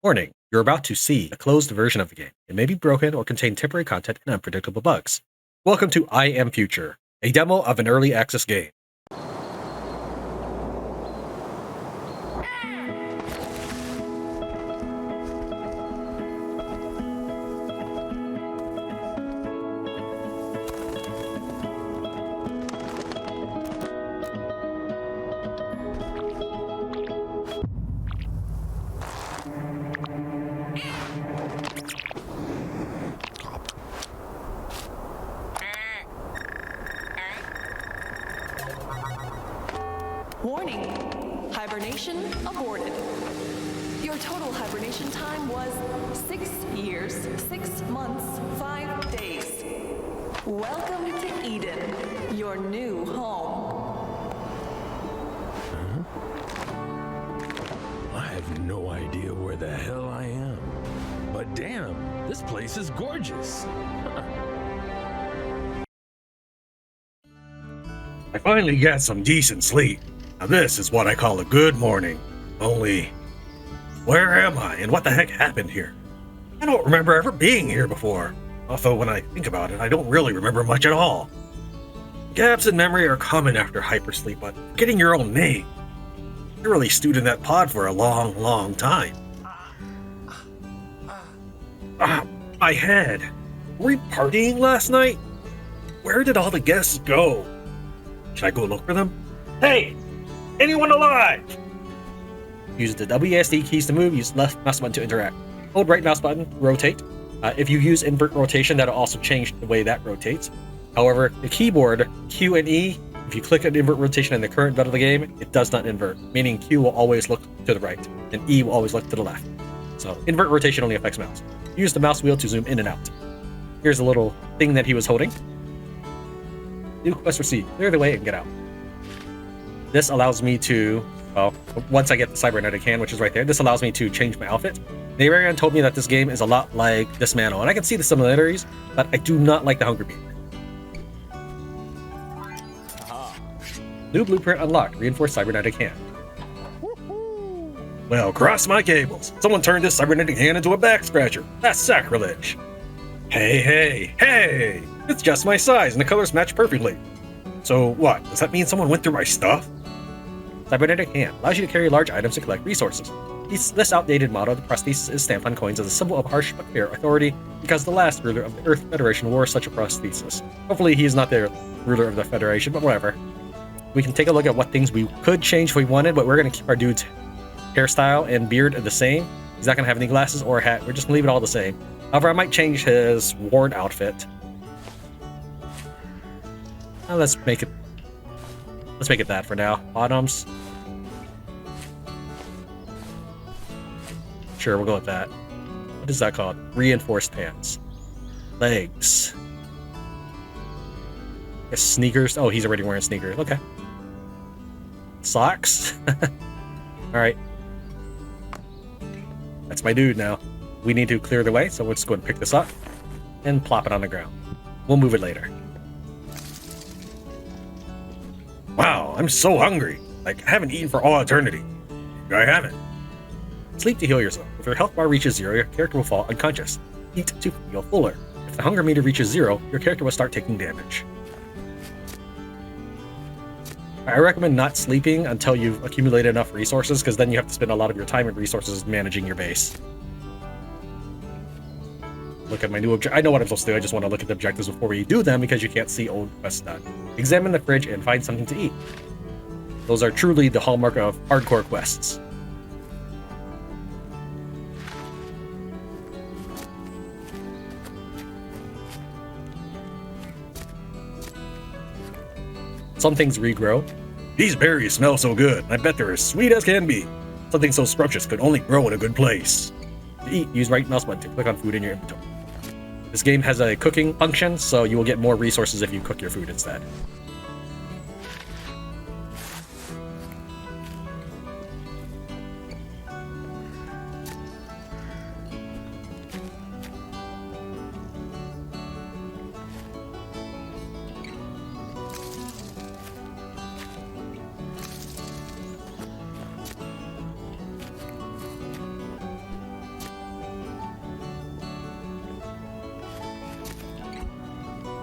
Warning, you're about to see a closed version of the game. It may be broken or contain temporary content and unpredictable bugs. Welcome to I Am Future, a demo of an early access game. Warning, hibernation aborted. Your total hibernation time was 6 years, 6 months, 5 days. Welcome to Eden, your new home. I have no idea where the hell I am. But damn, this place is gorgeous. I finally got some decent sleep. Now this is what I call a good morning. Only, where am I and what the heck happened here? I don't remember ever being here before. Although when I think about it, I don't really remember much at all. Gaps in memory are common after hypersleep, but forgetting your own name. I really stewed in that pod for a long, long time. My head. Were we partying last night? Where did all the guests go? Should I go look for them? Hey! Anyone alive? Use the WASD keys to move, use left mouse button to interact. Hold right mouse button, rotate. If you use invert rotation, that'll also change the way that rotates. However, the keyboard, Q and E, if you click on invert rotation in the current button of the game, it does not invert, meaning Q will always look to the right, and E will always look to the left. So, invert rotation only affects mouse. Use the mouse wheel to zoom in and out. Here's a little thing that he was holding. New quest received. Clear the way and get out. This allows me to, well, once I get the Cybernetic hand, which is right there, this allows me to change my outfit. Navarian told me that this game is a lot like Dismantle, and I can see the similarities, but I do not like the Hunger Beam. New blueprint unlocked. Reinforced Cybernetic hand. Well, cross my cables. Someone turned this Cybernetic hand into a back scratcher. That's sacrilege. Hey! It's just my size, and the colors match perfectly. So what? Does that mean someone went through my stuff? Cybernetic hand allows you to carry large items to collect resources. This outdated motto, the prosthesis, is stamped on coins as a symbol of harsh but fair authority because the last ruler of the Earth Federation wore such a prosthesis. Hopefully he is not the ruler of the Federation, but whatever. We can take a look at what things we could change if we wanted, but we're going to keep our dude's hairstyle and beard the same. He's not going to have any glasses or a hat. We're just going to leave it all the same. However, I might change his worn outfit. Now let's make it that for now. Bottoms. Sure, we'll go with that. What is that called? Reinforced pants. Legs. I guess sneakers. Oh, he's already wearing sneakers. Okay. Socks. Alright. That's my dude now. We need to clear the way, so let's go and pick this up and plop it on the ground. We'll move it later. Wow, I'm so hungry. Like, I haven't eaten for all eternity. I haven't. Sleep to heal yourself. If your health bar reaches 0, your character will fall unconscious. Eat to feel fuller. If the hunger meter reaches 0, your character will start taking damage. I recommend not sleeping until you've accumulated enough resources, because then you have to spend a lot of your time and resources managing your base. Look at my new objective. I know what I'm supposed to do. I just want to look at the objectives before we do them because you can't see old quests done. Examine the fridge and find something to eat. Those are truly the hallmark of hardcore quests. Some things regrow. These berries smell so good. I bet they're as sweet as can be. Something so scrumptious could only grow in a good place. To eat, use right mouse button to click on food in your inventory. This game has a cooking function, so you will get more resources if you cook your food instead.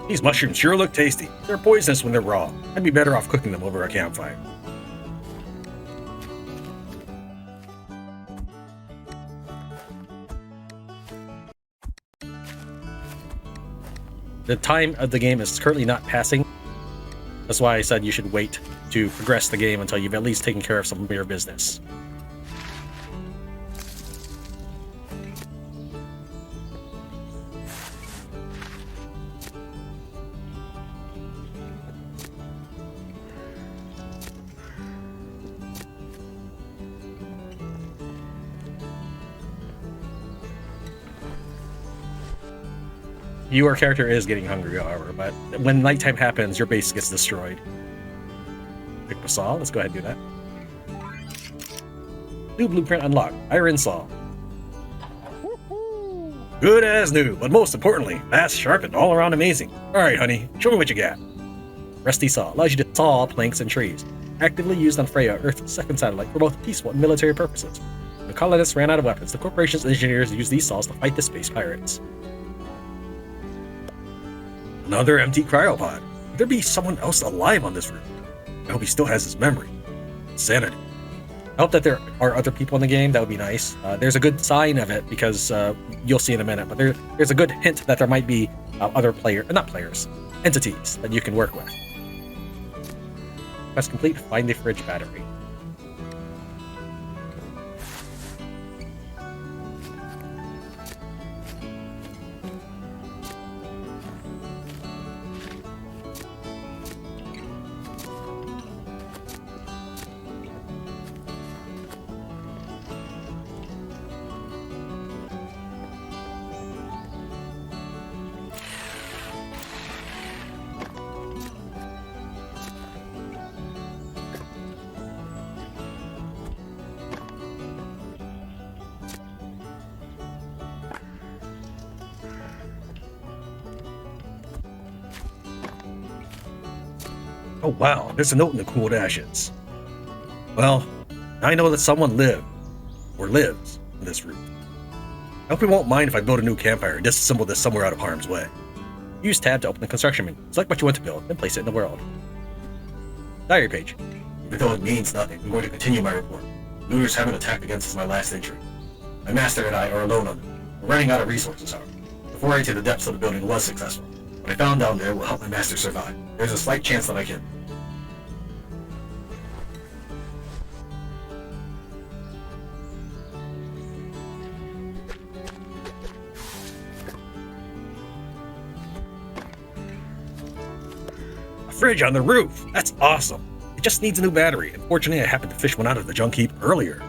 These mushrooms sure look tasty. They're poisonous when they're raw. I'd be better off cooking them over a campfire. The time of the game is currently not passing. That's why I said you should wait to progress the game until you've at least taken care of some of your business. Your character is getting hungry, however, but when nighttime happens, your base gets destroyed. Pick the saw. Let's go ahead and do that. New blueprint unlocked. Iron saw. Good as new, but most importantly, fast, sharp, and all around amazing. Alright, honey, show me what you got. Rusty saw allows you to saw planks and trees. Actively used on Freya, Earth's second satellite, for both peaceful and military purposes. When the colonists ran out of weapons, the corporation's engineers used these saws to fight the space pirates. Another empty cryopod. Could there be someone else alive on this route? I hope he still has his memory. Sanity. I hope that there are other people in the game. That would be nice. There's a good sign of it because you'll see in a minute, but there's a good hint that there might be other entities that you can work with. Quest complete. Find the fridge battery. Oh wow, there's a note in the cooled ashes. Well, I know that someone lives in this route. I hope he won't mind if I build a new campfire and disassemble this somewhere out of harm's way. Use tab to open the construction menu. Select what you want to build, then place it in the world. Diary page. Even though it means nothing, I'm going to continue my report. Looters haven't attacked again since my last entry. My master and I are alone on them. We're running out of resources, however. The foray to the depths of the building was successful. What I found down there will help my master survive. There's a slight chance that I can. A fridge on the roof! That's awesome! It just needs a new battery. Unfortunately, I happened to fish one out of the junk heap earlier.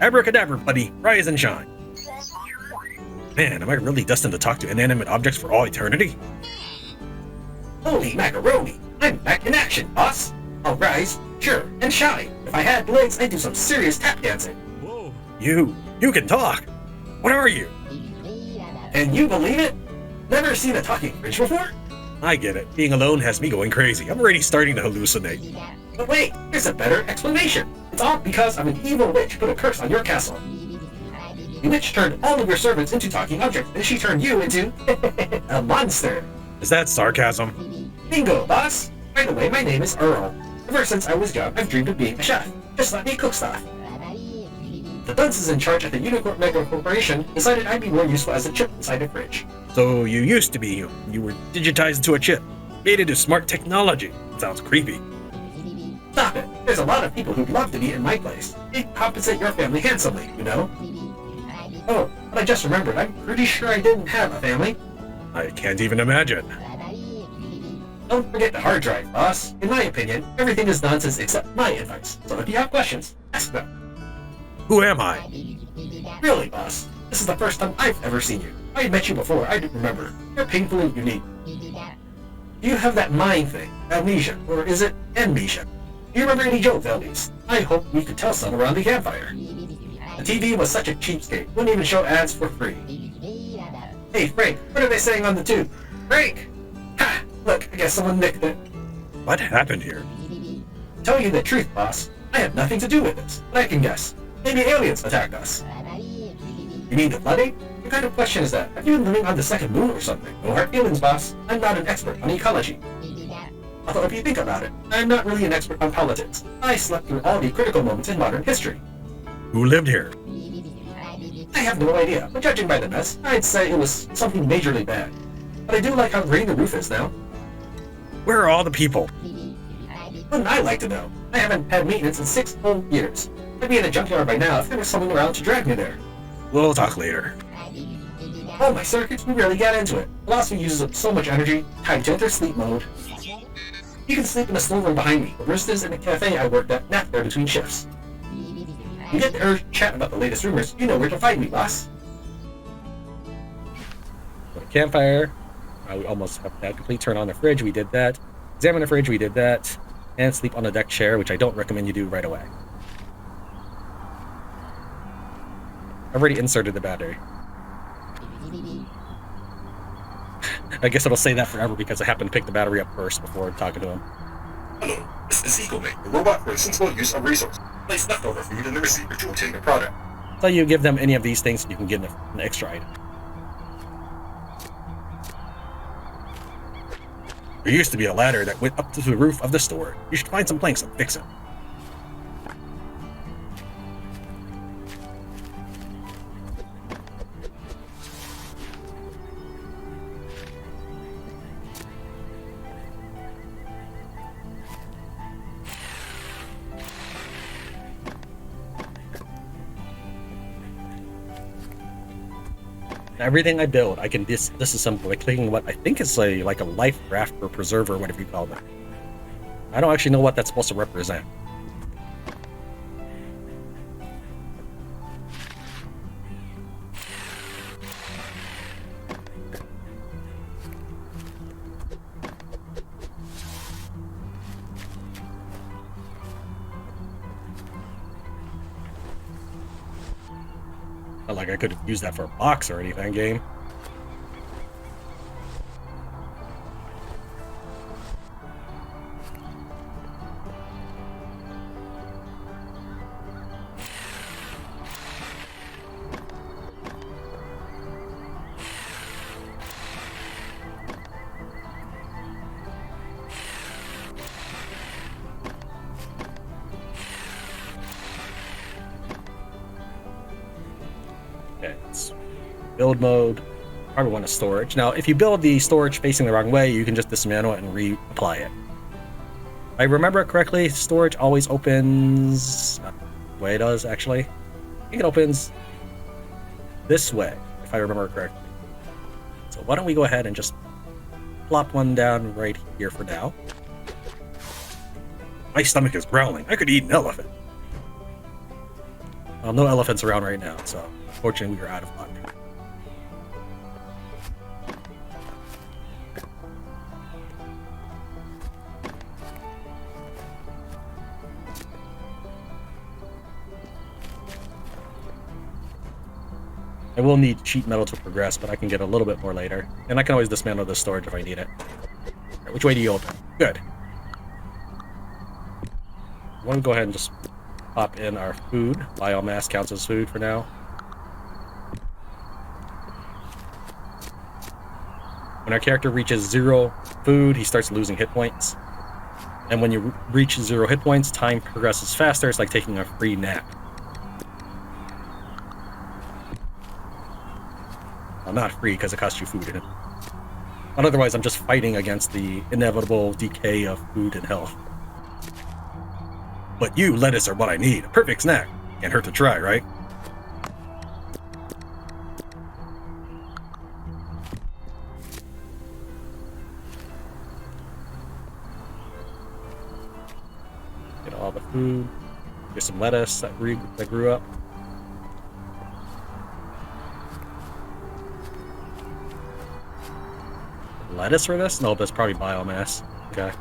Abracadabra, buddy. Rise and shine. Man, am I really destined to talk to inanimate objects for all eternity? Holy macaroni! I'm back in action, boss! I'll rise, sure, and shine. If I had legs, I'd do some serious tap dancing. Whoa. You can talk! What are you? Can you believe it? Never seen a talking fridge before? I get it. Being alone has me going crazy. I'm already starting to hallucinate. But wait, there's a better explanation. It's all because of an evil witch put a curse on your castle. The witch turned all of your servants into talking objects, and she turned you into a monster. Is that sarcasm? Bingo, boss! By the way, my name is Earl. Ever since I was young, I've dreamed of being a chef. Just let me cook stuff. The dunces in charge at the Unicorn Mega Corporation decided I'd be more useful as a chip inside a fridge. So you used to be human. You were digitized into a chip, made into smart technology. Sounds creepy. Stop it. There's a lot of people who'd love to be in my place. They'd compensate your family handsomely, you know? Oh, but I just remembered, I'm pretty sure I didn't have a family. I can't even imagine. Don't forget the hard drive, boss. In my opinion, everything is nonsense except my advice. So if you have questions, ask them. Who am I? Really, boss? This is the first time I've ever seen you. I had met you before, I didn't remember. You're painfully unique. Do you have that mind thing? Amnesia? Or is it amnesia? Do you remember any jokes, at least? I hope we could tell some around the campfire. The TV was such a cheapskate, wouldn't even show ads for free. Hey, Frank, what are they saying on the tube? Frank! Ha! Look, I guess someone nicked it. What happened here? Tell you the truth, boss. I have nothing to do with this, but I can guess. Maybe aliens attacked us. You mean the flooding? What kind of question is that? Have you been living on the second moon or something? No hard feelings, boss. I'm not an expert on ecology. Although if you think about it, I'm not really an expert on politics. I slept through all the critical moments in modern history. Who lived here? I have no idea, but judging by the mess, I'd say it was something majorly bad. But I do like how green the roof is now. Where are all the people? Wouldn't I like to know? I haven't had maintenance in 6 whole years. I'd be in a junkyard by now if there was someone around to drag me there. We'll talk later. Oh, my circuits, we really got into it. Philosophy uses up so much energy, tied to enter sleep mode. You can sleep in the storeroom behind me. The baristas in the cafe I worked at nap there between shifts. You get the urge to chat about the latest rumors, you know where to find me, boss. Campfire. We almost have that complete. Turn on the fridge, we did that. Examine the fridge, we did that. And sleep on the deck chair, which I don't recommend you do right away. I've already inserted the battery. I guess it'll say that forever because I happened to pick the battery up first before talking to him. Hello, this is EcoMate, the robot for sensible use of resources. Place leftover food in the receiver to obtain a product. So you give them any of these things, you can get an extra item. There used to be a ladder that went up to the roof of the store. You should find some planks and fix it. Everything I build, I can disassemble by clicking what I think is like a life raft or preserver, whatever you call that. I don't actually know what that's supposed to represent. Not like I could use that for a box or anything, game. Build mode, probably want a storage. Now, if you build the storage facing the wrong way, you can just dismantle it and reapply it. If I remember it correctly, storage always opens... the way it does, actually. I think it opens this way, if I remember correctly. So why don't we go ahead and just plop one down right here for now. My stomach is growling. I could eat an elephant. Well, no elephants around right now, so unfortunately we are out of luck. I will need sheet metal to progress, but I can get a little bit more later. And I can always dismantle this storage if I need it. Right, which way do you open? Good. I want to go ahead and just pop in our food. Biomass counts as food for now. When our character reaches 0 food, he starts losing hit points. And when you reach 0 hit points, time progresses faster. It's like taking a free nap. Well, not free, because it costs you food in it. But otherwise, I'm just fighting against the inevitable decay of food and health. But you, lettuce, are what I need. A perfect snack. Can't hurt to try, right? Get all the food. Get some lettuce that grew up. Lettuce for this? No, that's probably biomass. Okay.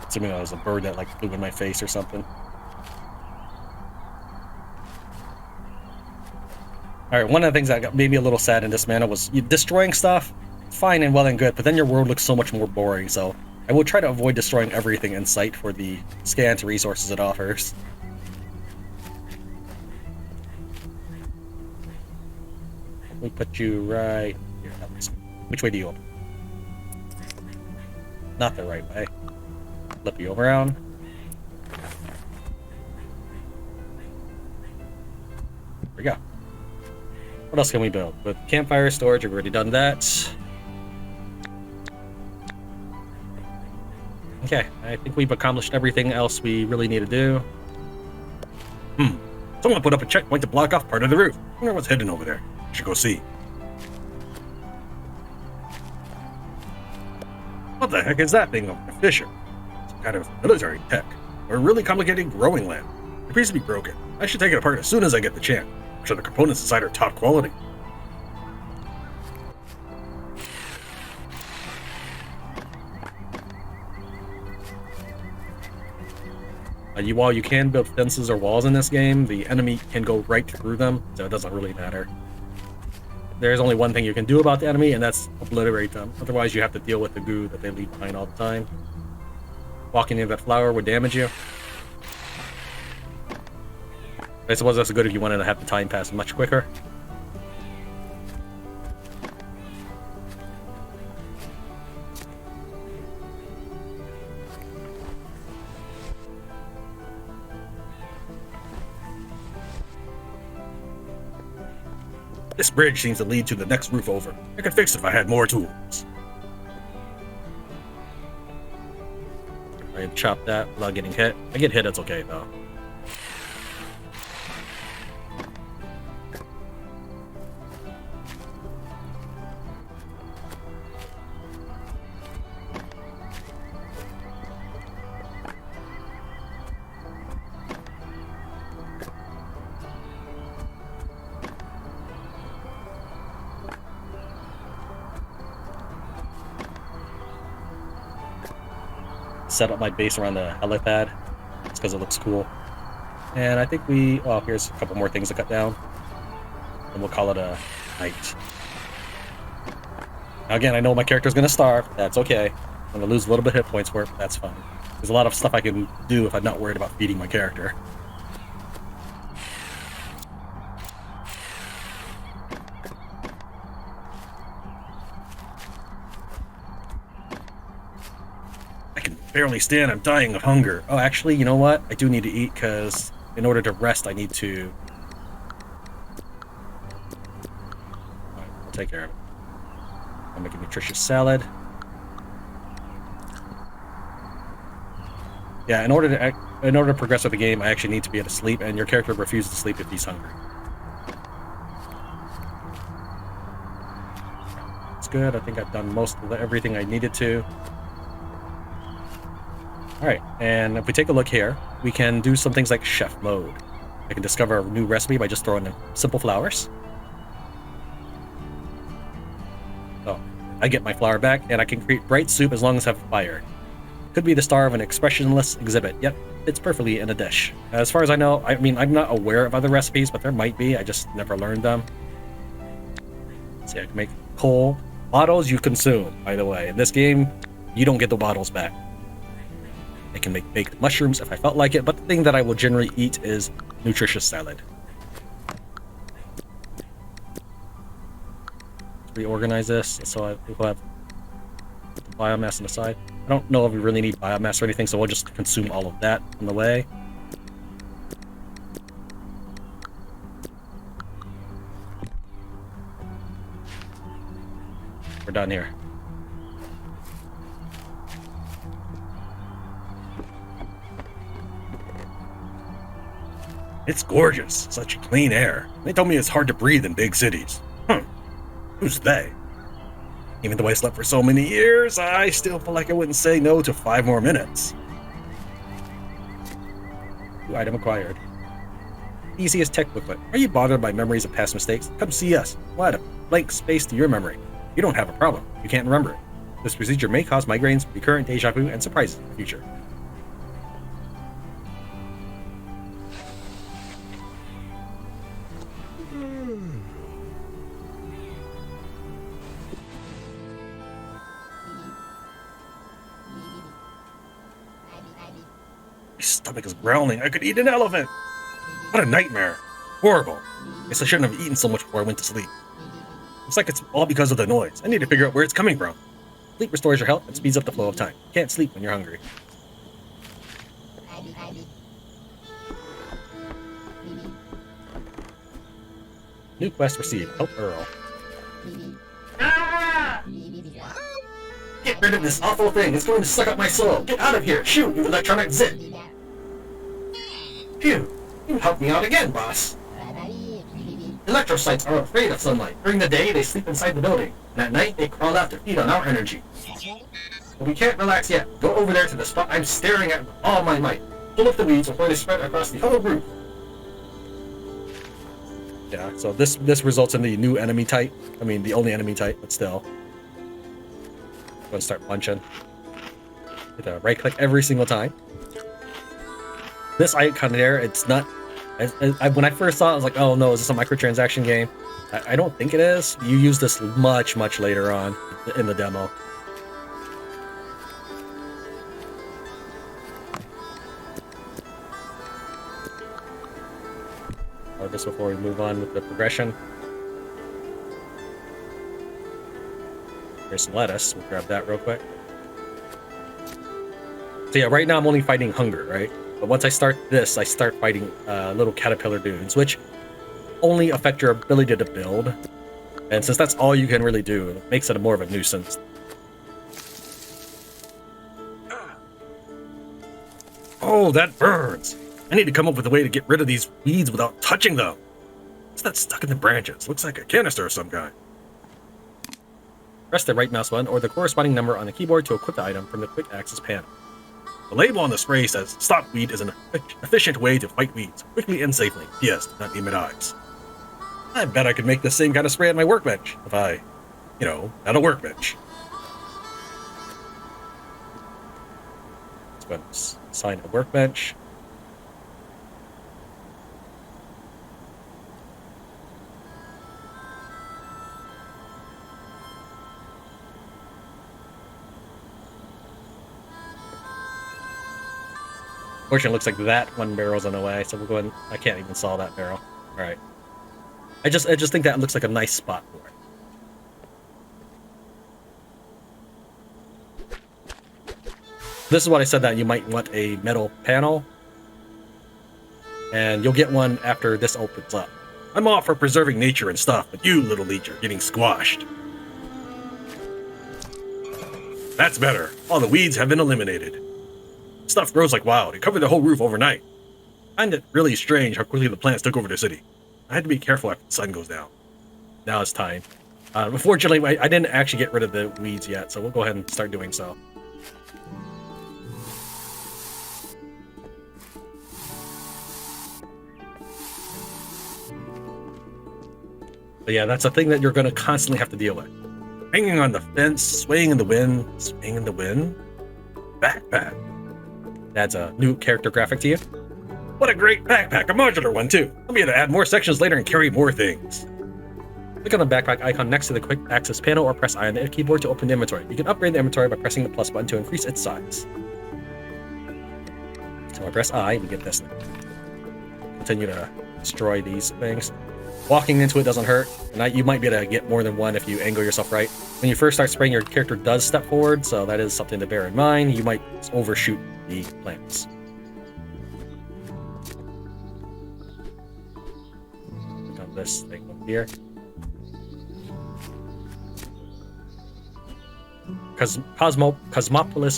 Assuming that was a bird that like flew in my face or something. Alright, one of the things that got maybe a little sad in this manner was you destroying stuff, fine and well and good, but then your world looks so much more boring, so I will try to avoid destroying everything in sight for the scant resources it offers. We put you right here. Which way do you open? Not the right way. Flip you around. There we go. What else can we build? With campfire storage, we've already done that. Okay, I think we've accomplished everything else we really need to do. Someone put up a checkpoint to block off part of the roof. I wonder what's hidden over there. Should go see. What the heck is that thing over the fissure? Some kind of military tech. Or a really complicated growing lamp. It appears to be broken. I should take it apart as soon as I get the chance. I'm sure the components inside are top quality. While you can build fences or walls in this game, the enemy can go right through them, so it doesn't really matter. There's only one thing you can do about the enemy, and that's obliterate them. Otherwise, you have to deal with the goo that they leave behind all the time. Walking into that flower would damage you. I suppose that's good if you wanted to have the time pass much quicker. This bridge seems to lead to the next roof over. I could fix it if I had more tools. I chop that without getting hit. If I get hit, it's okay though. Set up my base around the helipad just because it looks cool. And I think here's a couple more things to cut down. And we'll call it a night. Now again, I know my character's going to starve. That's okay. I'm going to lose a little bit of hit points for it. That's fine. There's a lot of stuff I can do if I'm not worried about feeding my character. Barely stand, I'm dying of hunger. Oh, actually, you know what? I do need to eat because in order to rest, I need to... Alright, I'll take care of it. I'll make a nutritious salad. Yeah, in order to progress with the game, I actually need to be able to sleep, and your character refuses to sleep if he's hungry. It's good. I think I've done most of everything I needed to. Alright, and if we take a look here, we can do some things like chef mode. I can discover a new recipe by just throwing in simple flowers. So, I get my flour back, and I can create bright soup as long as I have fire. Could be the star of an expressionless exhibit, yet fits perfectly in a dish. As far as I know, I'm not aware of other recipes, but there might be, I just never learned them. See, I can make coal. Bottles you consume, by the way. In this game, you don't get the bottles back. I can make baked mushrooms if I felt like it, but the thing that I will generally eat is nutritious salad. Let's reorganize this so we'll have the biomass on the side. I don't know if we really need biomass or anything, so we'll just consume all of that on the way. We're done here. It's gorgeous. Such clean air. They told me it's hard to breathe in big cities. Who's they? Even though I slept for so many years, I still feel like I wouldn't say no to 5 more minutes. New item acquired. Easiest tech booklet. Are you bothered by memories of past mistakes? Come see us. We'll add a blank space to your memory. You don't have a problem. You can't remember it. This procedure may cause migraines, recurrent deja vu, and surprises in the future. stomach is growling. I could eat an elephant. What a nightmare. Horrible. Guess I shouldn't have eaten so much before I went to sleep. Looks like it's all because of the noise. I need to figure out where it's coming from. Sleep restores your health and speeds up the flow of time. You can't sleep when you're hungry. New quest received. Help Earl. Ah! Get rid of this awful thing. It's going to suck up my soul. Get out of here. Shoot, you electronic zit. Phew. You helped me out again, boss. Electrocytes are afraid of sunlight. During the day, they sleep inside the building. And at night, they crawl out to feed on our energy. But we can't relax yet. Go over there to the spot I'm staring at with all my might. Pull up the weeds before they spread across the whole roof. Yeah, so this results in the new enemy type. I mean, the only enemy type, but still. I'm gonna start punching. Hit a right click every single time. This icon there, it's not. When I first saw it, I was like, oh no, is this a microtransaction game? I don't think it is. You use this much later on in the demo. Just before we move on with the progression. There's some lettuce. We'll grab that real quick. So yeah, right now I'm only fighting hunger, right? But once I start this, I start fighting little caterpillar dudes, which only affect your ability to build. And since that's all you can really do, it makes it more of a nuisance. Oh, that burns. I need to come up with a way to get rid of these weeds without touching them. What's that stuck in the branches? Looks like a canister of some kind. Press the right mouse button or the corresponding number on the keyboard to equip the item from the quick access panel. The label on the spray says, "Stop weed is an efficient way to fight weeds, quickly and safely. P.S. Not aim at eyes." I bet I could make the same kind of spray at my workbench, if I, had a workbench. Let's go ahead and assign a workbench. Fortunately, it looks like that one barrel's on the way, so we'll go ahead and... I can't even saw that barrel. Alright. I just think that looks like a nice spot for it. This is what I said, that you might want a metal panel. And you'll get one after this opens up. I'm all for preserving nature and stuff, but you little leech are getting squashed. That's better. All the weeds have been eliminated. Stuff grows like wild. It covered the whole roof overnight. I find it really strange how quickly the plants took over the city. I had to be careful after the sun goes down. Now it's time. Unfortunately, I didn't actually get rid of the weeds yet, so we'll go ahead and start doing so. But yeah, that's a thing that you're going to constantly have to deal with. Hanging on the fence, swaying in the wind, swaying in the wind. Backpack. Adds a new character graphic to you. What a great backpack, a modular one too. I'll be able to add more sections later and carry more things. Click on the backpack icon next to the quick access panel or press I on the keyboard to open the inventory. You can upgrade the inventory by pressing the plus button to increase its size. So I press I, we get this thing. Continue to destroy these things. Walking into it doesn't hurt, and you might be able to get more than one if you angle yourself right. When you first start spraying, your character does step forward, so that is something to bear in mind. You might overshoot the plants. Got this thing up here. Cosmopolis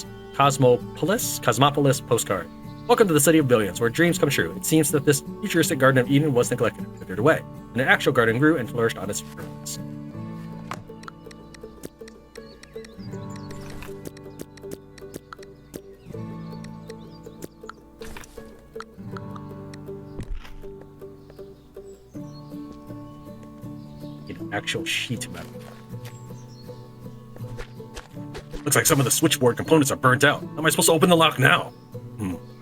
postcard. Welcome to the City of Billions, where dreams come true. It seems that this futuristic Garden of Eden was neglected and withered away, and an actual garden grew and flourished on its ruins. An actual sheet metal. Looks like some of the switchboard components are burnt out. How am I supposed to open the lock now?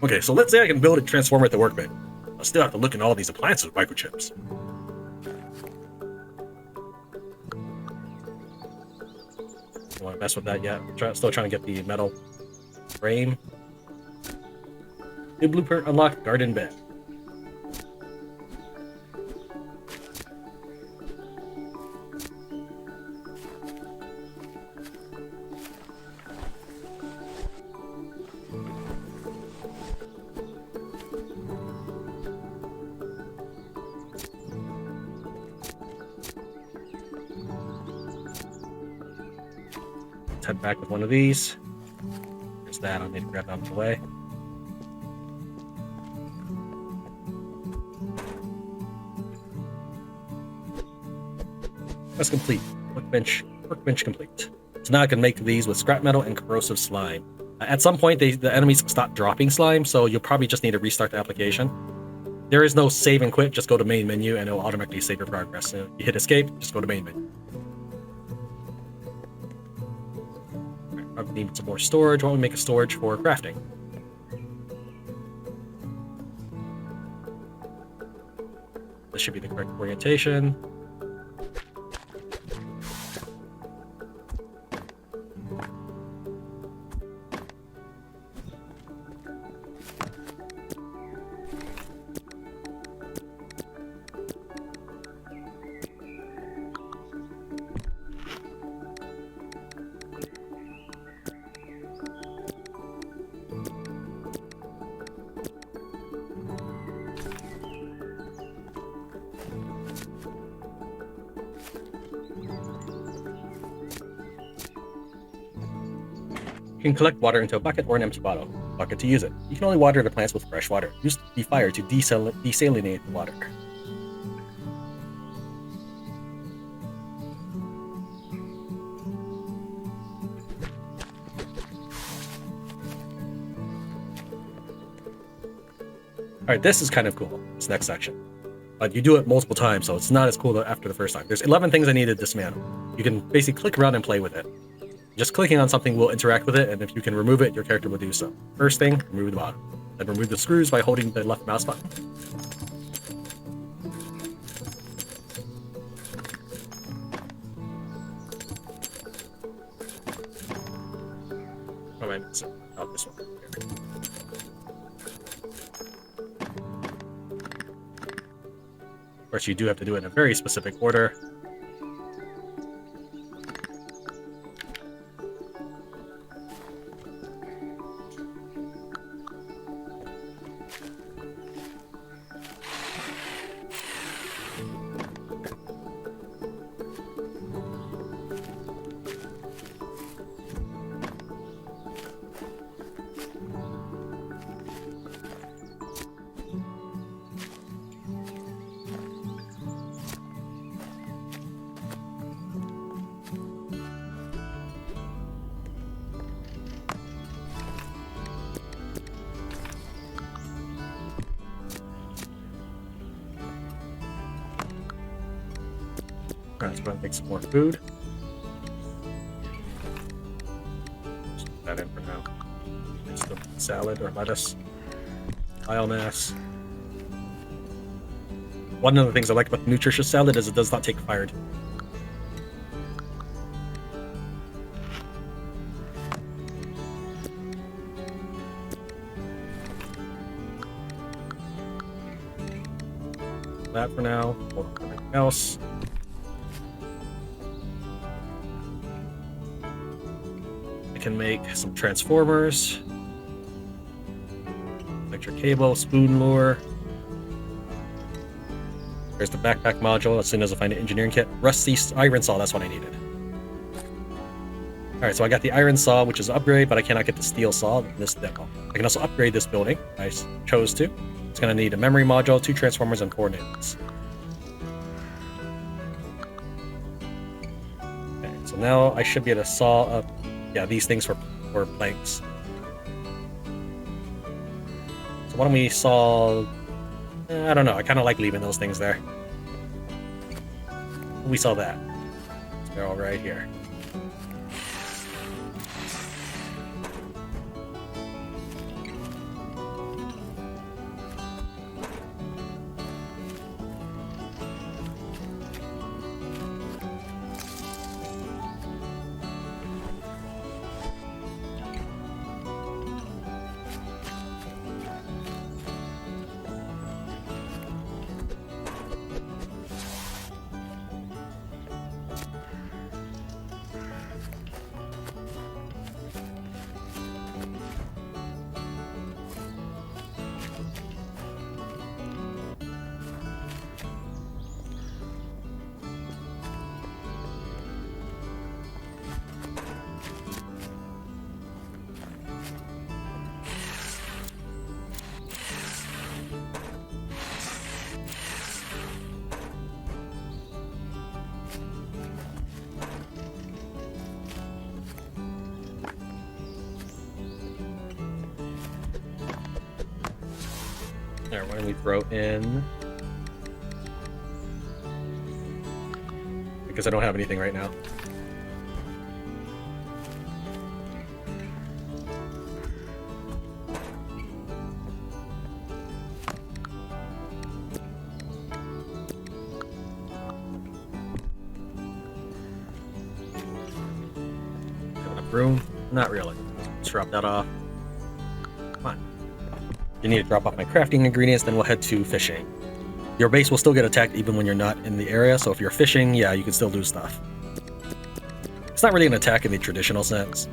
Okay, so let's say I can build a transformer at the workbench. I'll still have to look into all these appliances with microchips. Don't want to mess with that yet. Still trying to get the metal frame. New blueprint unlocked, garden bed. Let's head back with one of these. There's that. I'll need to grab that out of the way. That's complete. Workbench complete. So now I can make these with scrap metal and corrosive slime. At some point, the enemies stop dropping slime, so you'll probably just need to restart the application. There is no save and quit. Just go to main menu, and it will automatically save your progress. So you hit escape, just go to main menu. I need some more storage. Why don't we make a storage for crafting? This should be the correct orientation. You can collect water into a bucket or an empty bottle. Bucket to use it. You can only water the plants with fresh water. Use the fire to desalinate the water. Alright, this is kind of cool, this next section. But you do it multiple times, so it's not as cool after the first time. There's 11 things I need to dismantle. You can basically click around and play with it. Just clicking on something will interact with it, and if you can remove it, your character will do so. First thing, remove the bottom. Then remove the screws by holding the left mouse button. Oh, wait, so, oh, this one. Of course, you do have to do it in a very specific order. Alright, so I'm gonna make some more food. Just put that in for now. Just the salad or lettuce. Biomass. One of the things I like about the nutritious salad is it does not take fire. That for now. Hold on, everything else. Can make some transformers, electric cable, spoon lure. There's the backpack module. As soon as I find an engineering kit, rusty iron saw. That's what I needed. All right, so I got the iron saw, which is an upgrade, but I cannot get the steel saw in this demo. I can also upgrade this building. I chose to. It's going to need a memory module, 2 transformers, and 4 nails. Okay, so now I should be able to saw up. Yeah, these things for planks. So why don't we saw... I don't know, I kind of like leaving those things there. We saw that. So they're all right here. Alright, why don't we throw in... Because I don't have anything right now. Have enough room? Not really. Let's drop that off. Come on. You need to drop off my crafting ingredients, then we'll head to fishing. Your base will still get attacked even when you're not in the area, so if you're fishing, yeah, you can still do stuff. It's not really an attack in the traditional sense,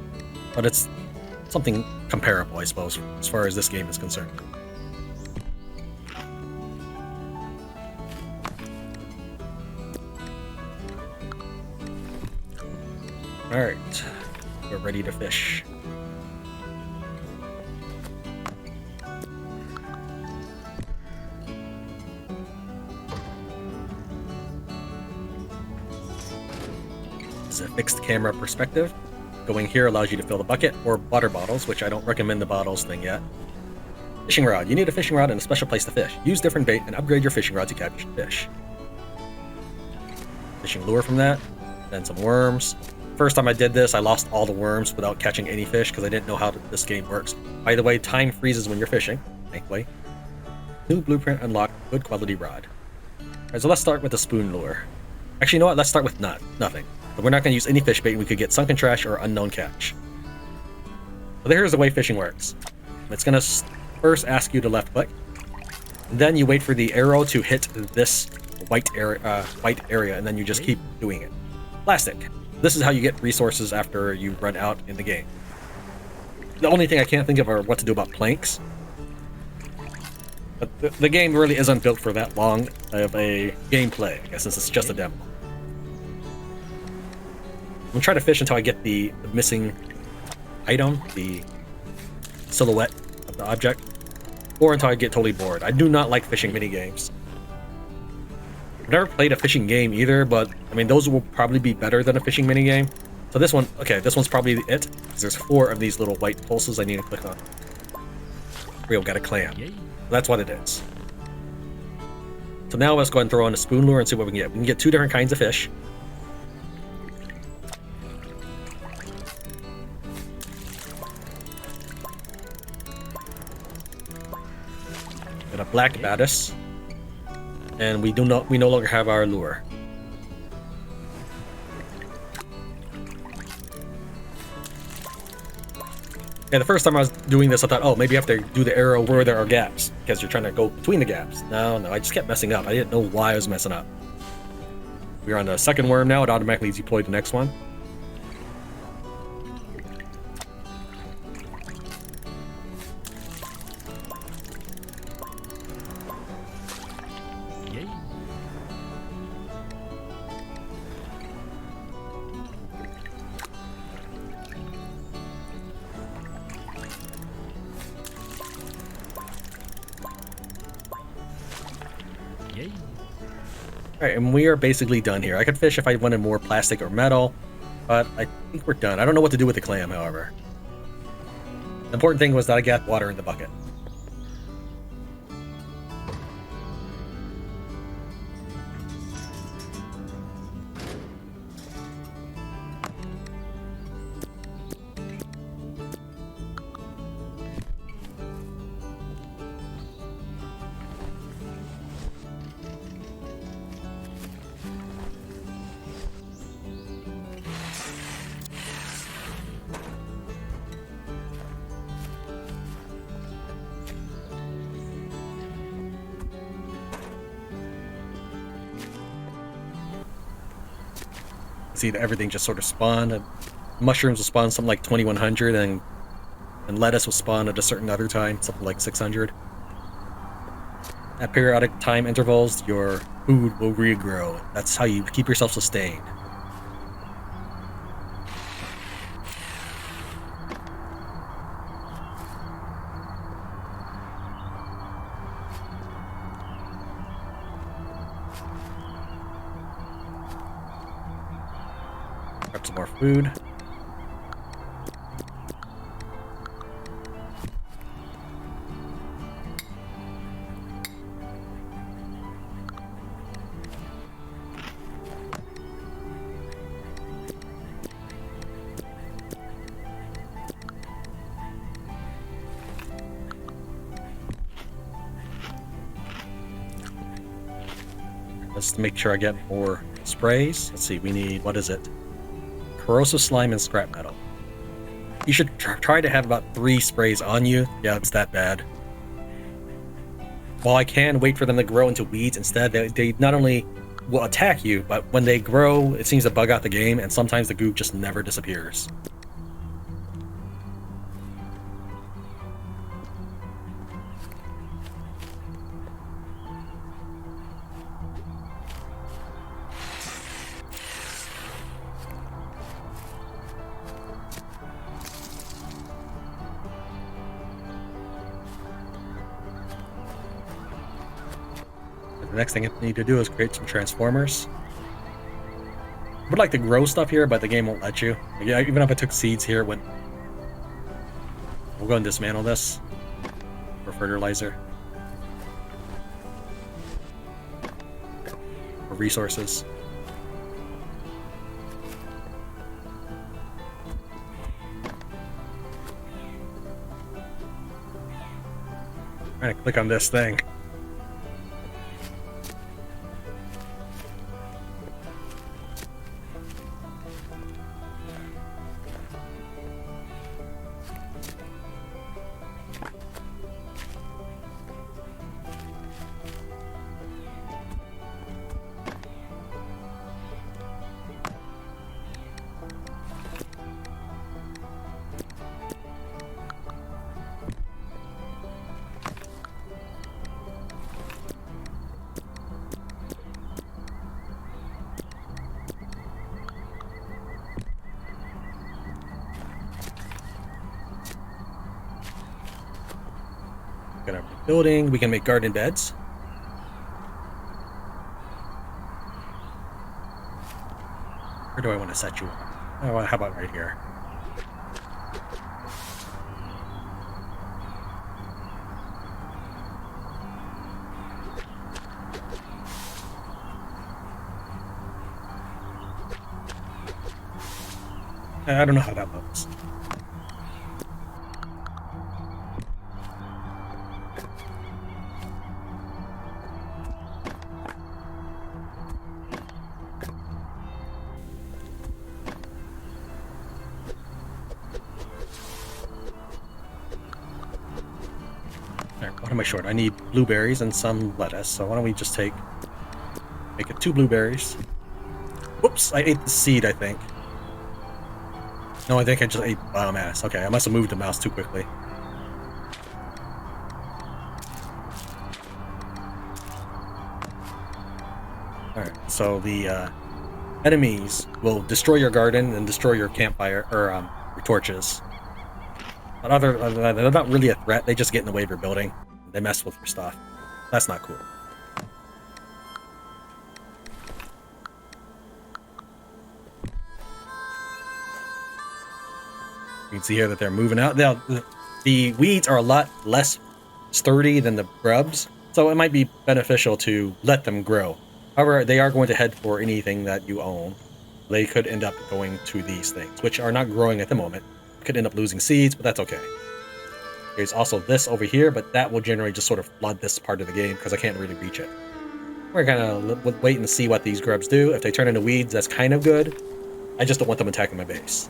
but it's something comparable, I suppose, as far as this game is concerned. Alright, we're ready to fish. This is a fixed camera perspective. Going here allows you to fill the bucket or water bottles, which I don't recommend the bottles thing yet. Fishing rod. You need a fishing rod and a special place to fish. Use different bait and upgrade your fishing rod to catch fish. Fishing lure from that. Then some worms. First time I did this, I lost all the worms without catching any fish because I didn't know how this game works. By the way, time freezes when you're fishing, thankfully. New blueprint unlocked. Good quality rod. Alright, so let's start with the spoon lure. Actually, you know what? Let's start with nothing. But we're not going to use any fish bait. We could get sunken trash or unknown catch. So here's the way fishing works. It's going to first ask you to left click. Then you wait for the arrow to hit this white area, and then you just keep doing it. Plastic. This is how you get resources after you run out in the game. The only thing I can't think of are what to do about planks. But the game really isn't built for that long of a gameplay, I guess, since it's just a demo. I'm gonna try to fish until I get the missing item, the silhouette of the object, or until I get totally bored. I do not like fishing minigames. I've never played a fishing game either, but I mean, those will probably be better than a fishing minigame. So this one, okay, this one's probably it, because there's 4 of these little white pulses I need to click on. We got a clam. That's what it is. So now let's go ahead and throw on a spoon lure and see what we can get. We can get 2 different kinds of fish. And a black batis, and we no longer have our lure. Yeah, the first time I was doing this, I thought, oh, maybe you have to do the arrow where there are gaps, because you're trying to go between the gaps. No, I just kept messing up. I didn't know why I was messing up. We're on the second worm now. It automatically deployed the next one. Alright, and we are basically done here. I could fish if I wanted more plastic or metal, but I think we're done. I don't know what to do with the clam, however. The important thing was that I got water in the bucket. See that everything just sort of spawned. Mushrooms will spawn something like 2100, and lettuce will spawn at a certain other time, something like 600. At periodic time intervals, your food will regrow. That's how you keep yourself sustained. Grab some more food. just to make sure I get more sprays. Let's see, we need, what is it? Corrosive slime and scrap metal. You should try to have about 3 sprays on you. Yeah, it's that bad. While I can wait for them to grow into weeds, instead they not only will attack you, but when they grow, it seems to bug out the game, and sometimes the goo just never disappears. The next thing I need to do is create some transformers. I would like to grow stuff here, but the game won't let you. Like, even if I took seeds here, it wouldn't. We'll go and dismantle this for fertilizer. For resources. I'm gonna click on this thing. Got our building. We can make garden beds. Where do I want to set you up? Oh, how about right here? I don't know how that looks. What am I short? I need blueberries and some lettuce, so why don't we just make it 2 blueberries. Whoops, I ate the seed, I think. No, I think I just ate biomass. Okay, I must have moved the mouse too quickly. Alright, so the enemies will destroy your garden and destroy your campfire, or your torches. But other than that, they're not really a threat, they just get in the way of your building. They mess with your stuff. That's not cool. You can see here that they're moving out. Now, the weeds are a lot less sturdy than the grubs, so it might be beneficial to let them grow. However, they are going to head for anything that you own. They could end up going to these things, which are not growing at the moment. Could end up losing seeds, but that's okay. There's also this over here, but that will generally just sort of flood this part of the game because I can't really reach it. We're gonna wait and see what these grubs do. If they turn into weeds, that's kind of good. I just don't want them attacking my base.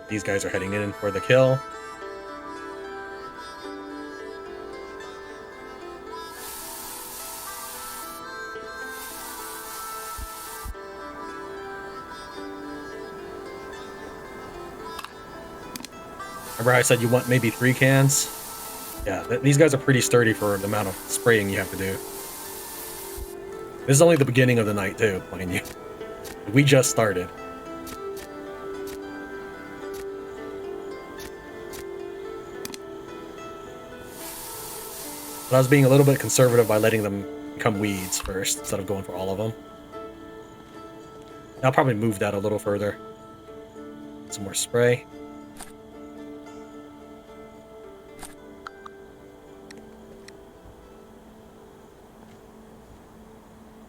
These guys are heading in for the kill. Remember I said you want maybe 3 cans? Yeah, these guys are pretty sturdy for the amount of spraying you have to do. This is only the beginning of the night too, mind you. We just started. But I was being a little bit conservative by letting them become weeds first, instead of going for all of them. I'll probably move that a little further. Some more spray.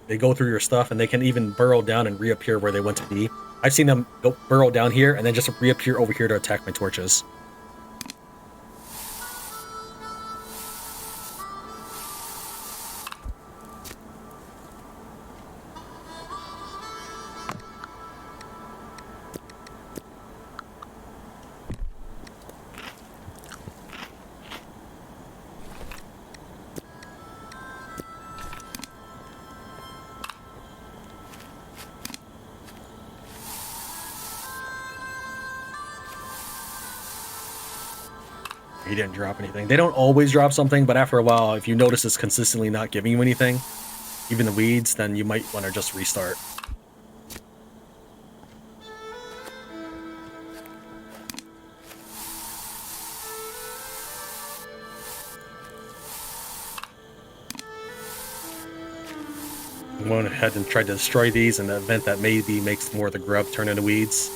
They go through your stuff and they can even burrow down and reappear where they want to be. I've seen them go burrow down here and then just reappear over here to attack my torches. He didn't drop anything. They don't always drop something, but after a while, if you notice it's consistently not giving you anything, even the weeds, then you might want to just restart. I went ahead and tried to destroy these in the event that maybe makes more of the grub turn into weeds.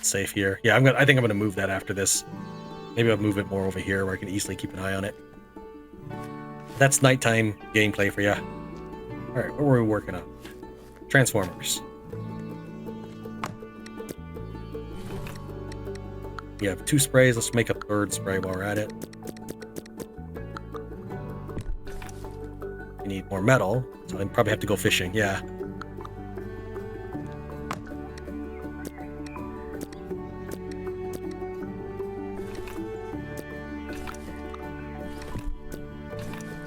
Safe here. Yeah, I think I'm gonna move that after this. Maybe I'll move it more over here where I can easily keep an eye on it. That's nighttime gameplay for you. Alright, what were we working on? Transformers. We have 2 sprays. Let's make a 3rd spray while we're at it. We need more metal, so I probably have to go fishing. Yeah.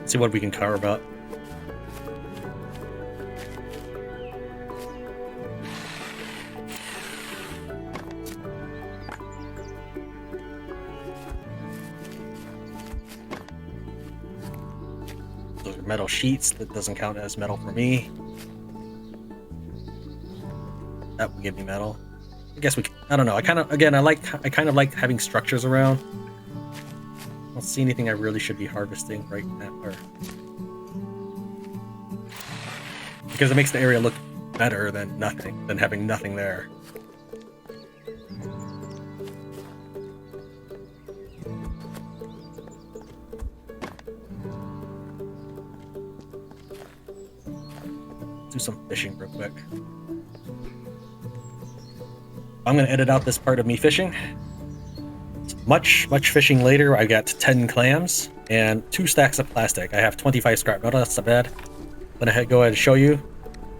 See what we can carve up. Those are metal sheets. That doesn't count as metal for me. That will give me metal. I guess we can, I don't know. I kind of like having structures around. I don't see anything I really should be harvesting right now, because it makes the area look better than nothing, than having nothing there. Do some fishing real quick. I'm going to edit out this part of me fishing. Much fishing later, I got 10 clams and 2 stacks of plastic. I have 25 scrap metal, that's not bad. I'm gonna go ahead and show you.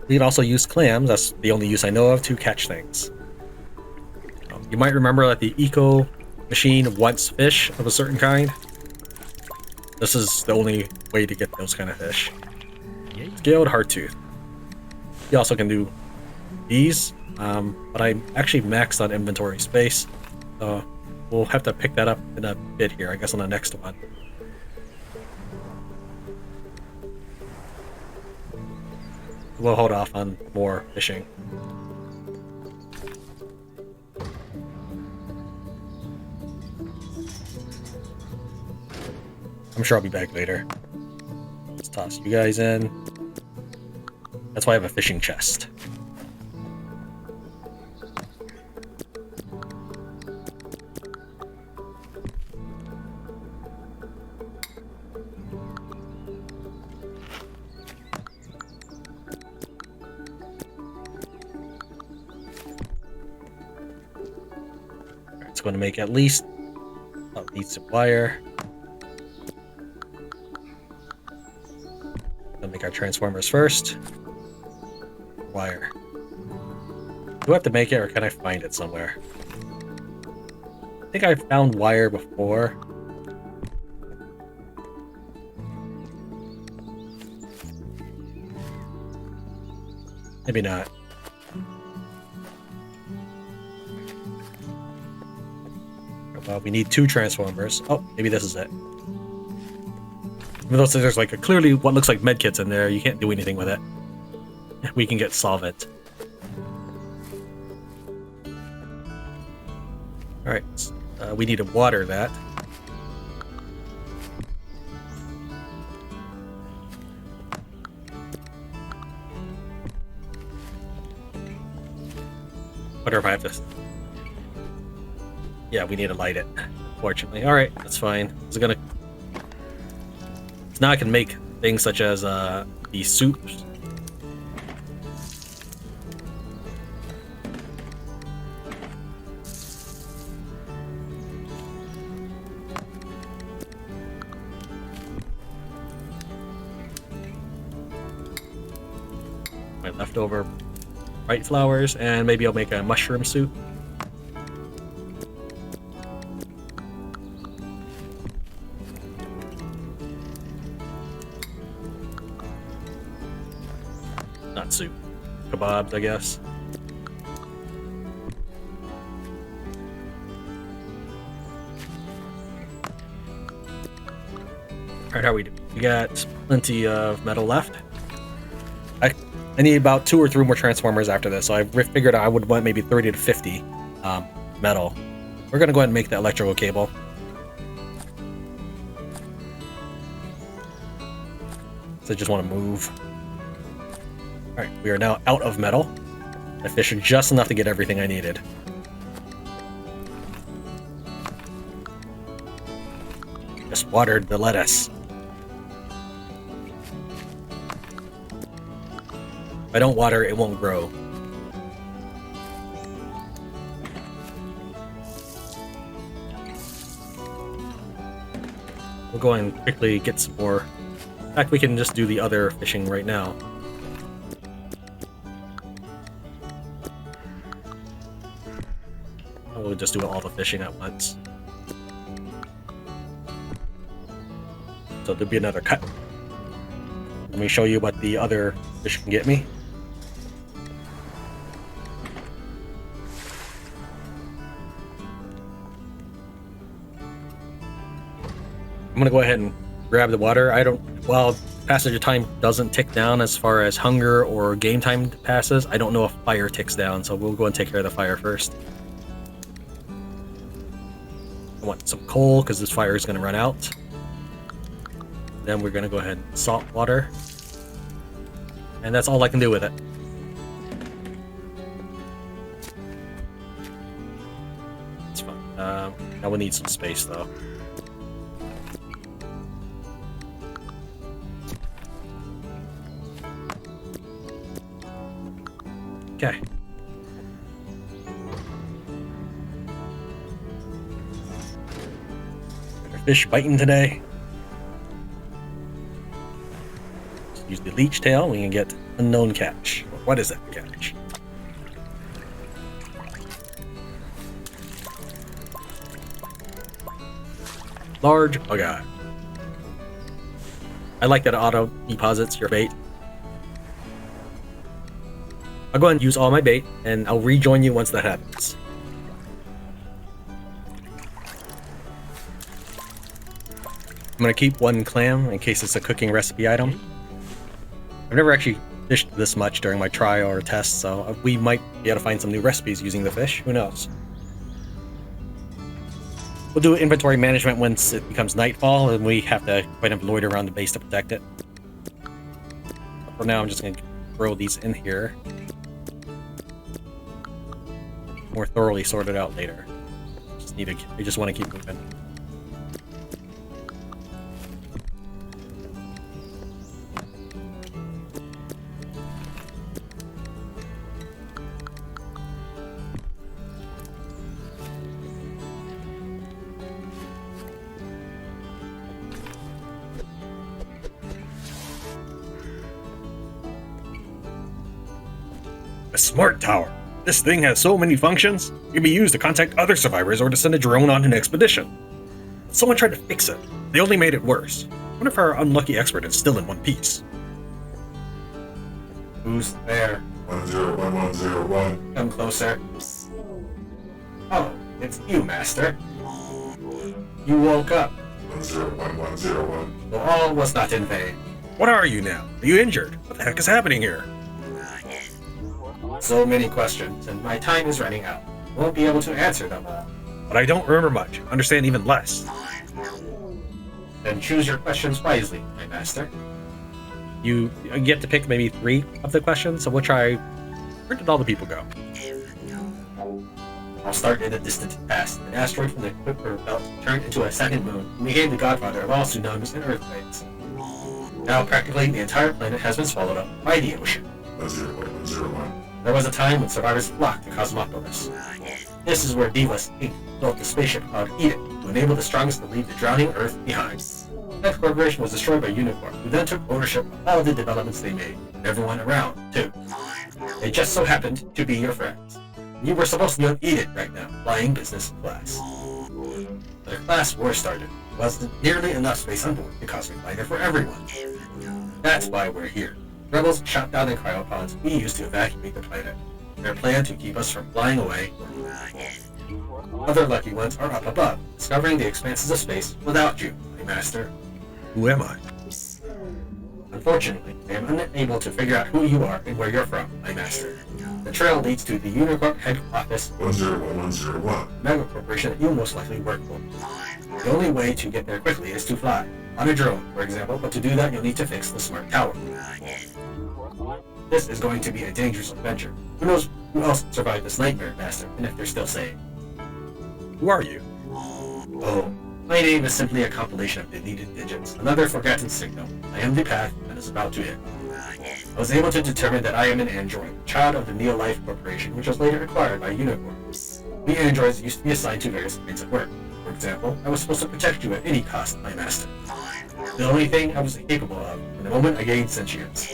We can also use clams, that's the only use I know of, to catch things. You might remember that the eco machine wants fish of a certain kind. This is the only way to get those kind of fish. Scaled hardtooth. You also can do these, but I'm actually maxed on inventory space. So we'll have to pick that up in a bit here, I guess on the next one. We'll hold off on more fishing. I'm sure I'll be back later. Let's toss you guys in. That's why I have a fishing chest. Going to make at least need some wire. We'll make our transformers first. Wire. Do I have to make it, or can I find it somewhere? I think I found wire before. Maybe not. Well, we need 2 transformers. Oh, maybe this is it. Even though there's like clearly what looks like medkits in there, you can't do anything with it. We can get solvent. Alright, we need to water that. wonder if I have to... Yeah, we need to light it, unfortunately. Alright, that's fine. It's gonna... So now I can make things such as the soups. My leftover white flowers, and maybe I'll make a mushroom soup. Not soup. Kebabs, I guess. Alright, how we do? We got plenty of metal left. I need about 2 or 3 more transformers after this, so I figured I would want maybe 30 to 50 metal. We're gonna go ahead and make the electrical cable. So I just want to move. Alright, we are now out of metal. I fished just enough to get everything I needed. Just watered the lettuce. If I don't water, it won't grow. We'll go and quickly get some more. In fact, we can just do the other fishing right now. We'll just do all the fishing at once. So there'll be another cut. Let me show you what the other fish can get me. I'm gonna go ahead and grab the water. While passage of time doesn't tick down as far as hunger or game time passes, I don't know if fire ticks down, so we'll go and take care of the fire first. I want some coal because this fire is gonna run out. Then we're gonna go ahead and salt water. And that's all I can do with it. It's fine. Now we'll need some space though. Okay. Are fish biting today? Just use the leech tail, we can get unknown catch. What is that catch? Large bug-eye. I like that it auto deposits your bait. I'll go ahead and use all my bait, and I'll rejoin you once that happens. I'm gonna keep one clam in case it's a cooking recipe item. I've never actually fished this much during my trial or test, so we might be able to find some new recipes using the fish. Who knows? We'll do inventory management once it becomes nightfall, and we have to kind of loiter around the base to protect it. For now, I'm just gonna throw these in here. More thoroughly sorted out later. I just want to keep moving. A smart tower. This thing has so many functions. It can be used to contact other survivors or to send a drone on an expedition. Someone tried to fix it. They only made it worse. What if our unlucky expert is still in one piece? Who's there? 101101. Come closer. Oh, it's you, Master. You woke up. 101101. So all was not in vain. What are you now? Are you injured? What the heck is happening here? So many questions, and my time is running out. Won't be able to answer them all. But I don't remember much. Understand even less. Then choose your questions wisely, my master. You get to pick maybe 3 of the questions, so we'll try. Where did all the people go? I'll start in the distant past. An asteroid from the Kuiper Belt turned into a second moon and became the godfather of all tsunamis and earthquakes. Now practically the entire planet has been swallowed up by the ocean. 10101. There was a time when survivors flocked to Cosmopolis. This is where Divas Inc. built the spaceship called Eden to enable the strongest to leave the drowning Earth behind. That corporation was destroyed by Unicorn, who then took ownership of all of the developments they made, and everyone around, too. They just so happened to be your friends. You were supposed to be on Eden right now, flying business class. The class war started. There wasn't nearly enough space on board the cosmic liner for everyone. That's why we're here. Rebels shot down the cryopods we used to evacuate the planet. Their plan to keep us from flying away. Other lucky ones are up above, discovering the expanses of space without you, my master. Who am I? Unfortunately, I am unable to figure out who you are and where you're from, my master. The trail leads to the Unicorn head office, 10101. mega corporation that you most likely work for. The only way to get there quickly is to fly. On a drone, for example, but to do that you'll need to fix the smart tower. This is going to be a dangerous adventure. Who knows who else survived this nightmare, master, and if they're still sane. Who are you? Oh, my name is simply a compilation of deleted digits, another forgotten signal. I am the path that is about to end. I was able to determine that I am an android, child of the Neo-Life Corporation, which was later acquired by Unicorn. We androids used to be assigned to various kinds of work. For example, I was supposed to protect you at any cost, my master. The only thing I was capable of, in the moment I gained sentience.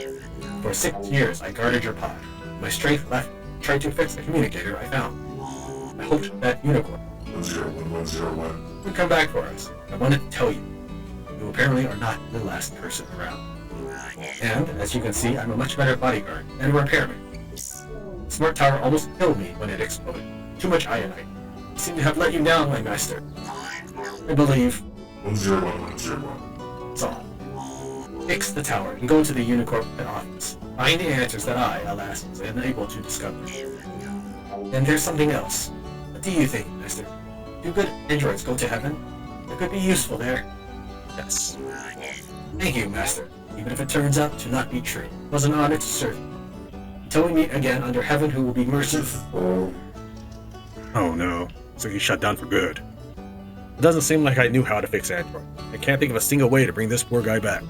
For 6 years, I guarded your pod. My strength left, tried to fix the communicator I found. I hoped that Unicorn 10101. would come back for us. I wanted to tell you. You apparently are not the last person around. And, as you can see, I'm a much better bodyguard and repairman. The smart tower almost killed me when it exploded. Too much iodine. I seem to have let you down, my master. I believe 10101. that's all. Fix the tower and go to the Unicorn office. Find the answers that I, alas, was unable to discover. And there's something else. What do you think, master? Do good androids go to heaven? It could be useful there. Yes. Thank you, master. Even if it turns out to not be true, it was an honor to serve you. Until we meet again under heaven, who will be merciful. Oh no. So he's shut down for good. It doesn't seem like I knew how to fix Android. I can't think of a single way to bring this poor guy back.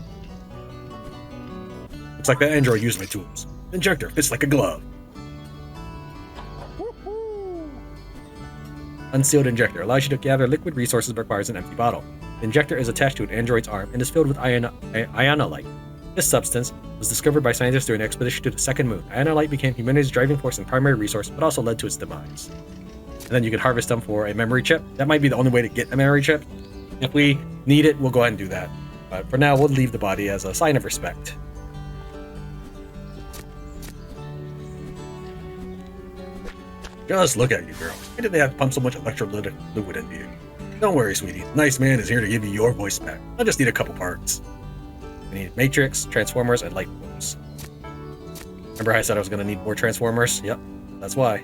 Looks like that Android used my tools. Injector fits like a glove. Unsealed injector allows you to gather liquid resources but requires an empty bottle. The injector is attached to an android's arm and is filled with ionolite. This substance was discovered by scientists during an expedition to the second moon. Ionolite became humanity's driving force and primary resource, but also led to its demise. And then you can harvest them for a memory chip. That might be the only way to get a memory chip. If we need it, we'll go ahead and do that. But for now, we'll leave the body as a sign of respect. Just look at you, girl. Why did they have to pump so much electrolytic fluid into you? Don't worry, sweetie. The nice man is here to give you your voice back. I just need a couple parts. I need Matrix, Transformers, and Light Bulbs. Remember I said I was going to need more Transformers? Yep, that's why.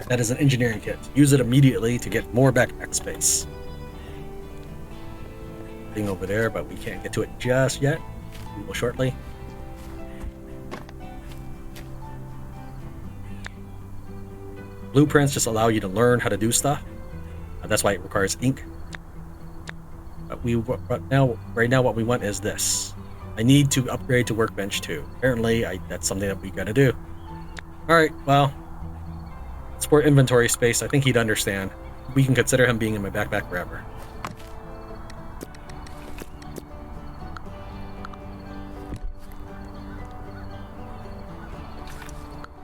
That is an engineering kit. Use it immediately to get more backpack space. Thing over there, but we can't get to it just yet. We will shortly. Blueprints just allow you to learn how to do stuff. That's why it requires ink. But right now what we want is this. I need to upgrade to Workbench 2. Apparently, that's something that we gotta do. Alright, well, it's for inventory space. I think he'd understand. we can consider him being in my backpack forever.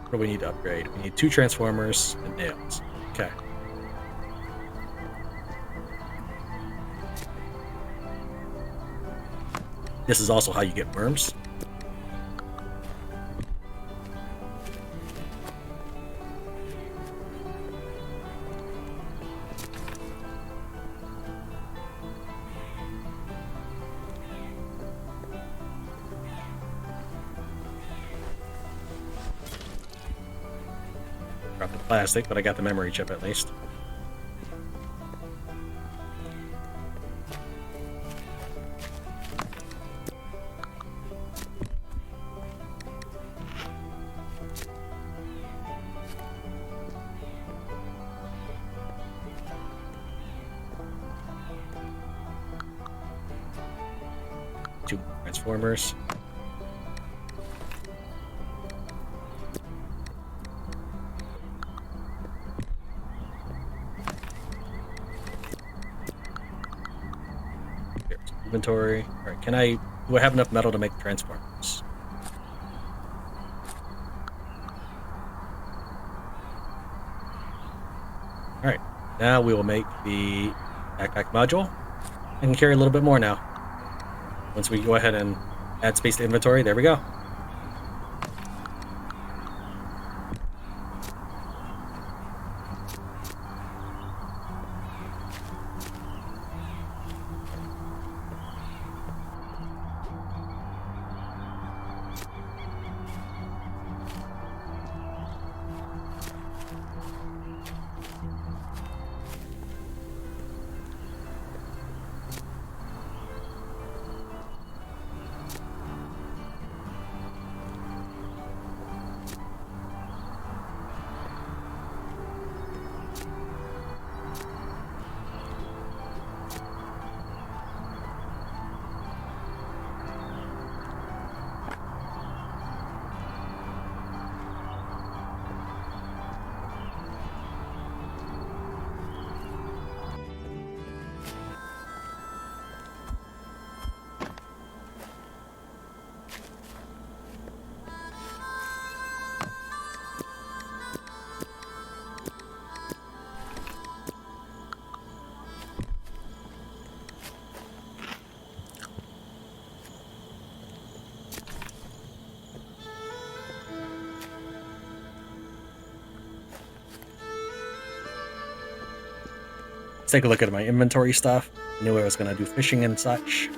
What do we need to upgrade? We need 2 transformers and nails. Okay. This is also how you get worms. Dropped the plastic, but I got the memory chip at least. Two transformers. Here's inventory. All right, do I have enough metal to make transformers? All right, now we will make the backpack module. I can carry a little bit more now. Once we go ahead and add space to inventory, there we go. Let's take a look at my inventory stuff. I knew I was going to do fishing and such.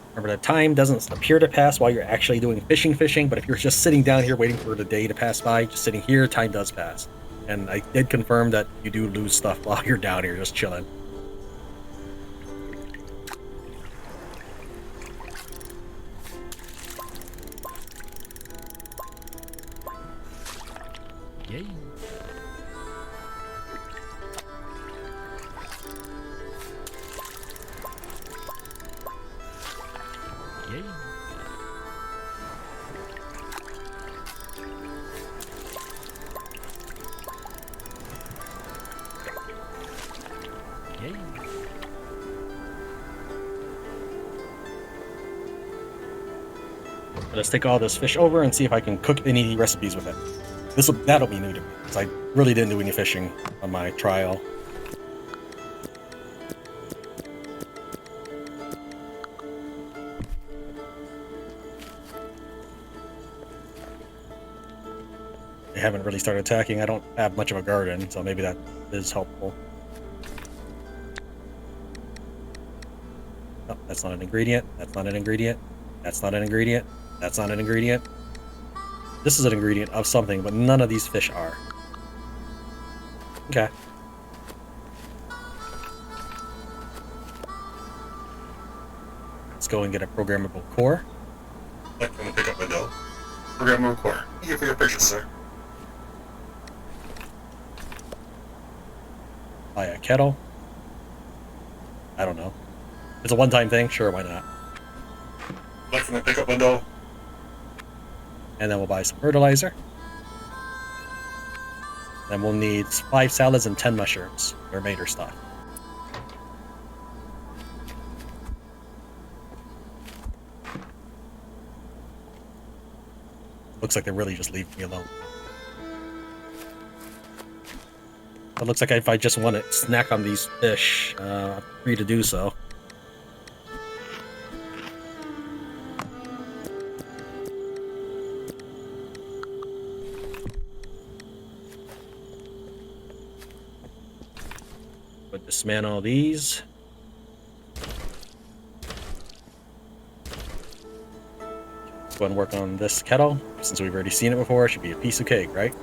Remember that time doesn't appear to pass while you're actually doing fishing, but if you're just sitting down here waiting for the day to pass by, just sitting here, time does pass. And I did confirm that you do lose stuff while you're down here just chilling. Yay. Yay. Yay. Let's take all this fish over and see if I can cook any recipes with it. That'll be new to me, because I really didn't do any fishing on my trial. They haven't really started attacking. I don't have much of a garden, so maybe that is helpful. Oh, that's not an ingredient. That's not an ingredient. That's not an ingredient. That's not an ingredient. This is an ingredient of something, but none of these fish are. Okay. Let's go and get a programmable core. I'm gonna pick up my dough. Programmable core. Thank you for your purchase, sir. Buy a kettle. I don't know. It's a one-time thing. Sure, why not? Next, in the pickup window. And then we'll buy some fertilizer. Then we'll need 5 salads and 10 mushrooms. Or mater stuff. Looks like they're really just leaving me alone. It looks like if I just want to snack on these fish, I'm free to do so. But dismantle these. Go and work on this kettle. Since we've already seen it before, it should be a piece of cake, right?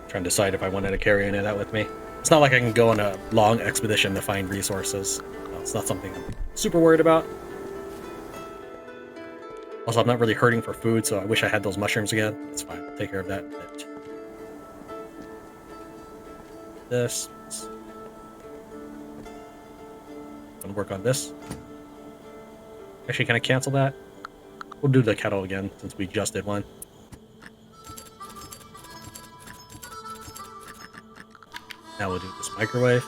Trying to decide if I wanted to carry any of that with me. It's not like I can go on a long expedition to find resources. No, it's not something I'm super worried about. Also, I'm not really hurting for food, so I wish I had those mushrooms again. That's fine. I'll take care of that in a bit. This. Gonna work on this. Actually, can I cancel that? We'll do the kettle again, since we just did one. Now we'll do this microwave.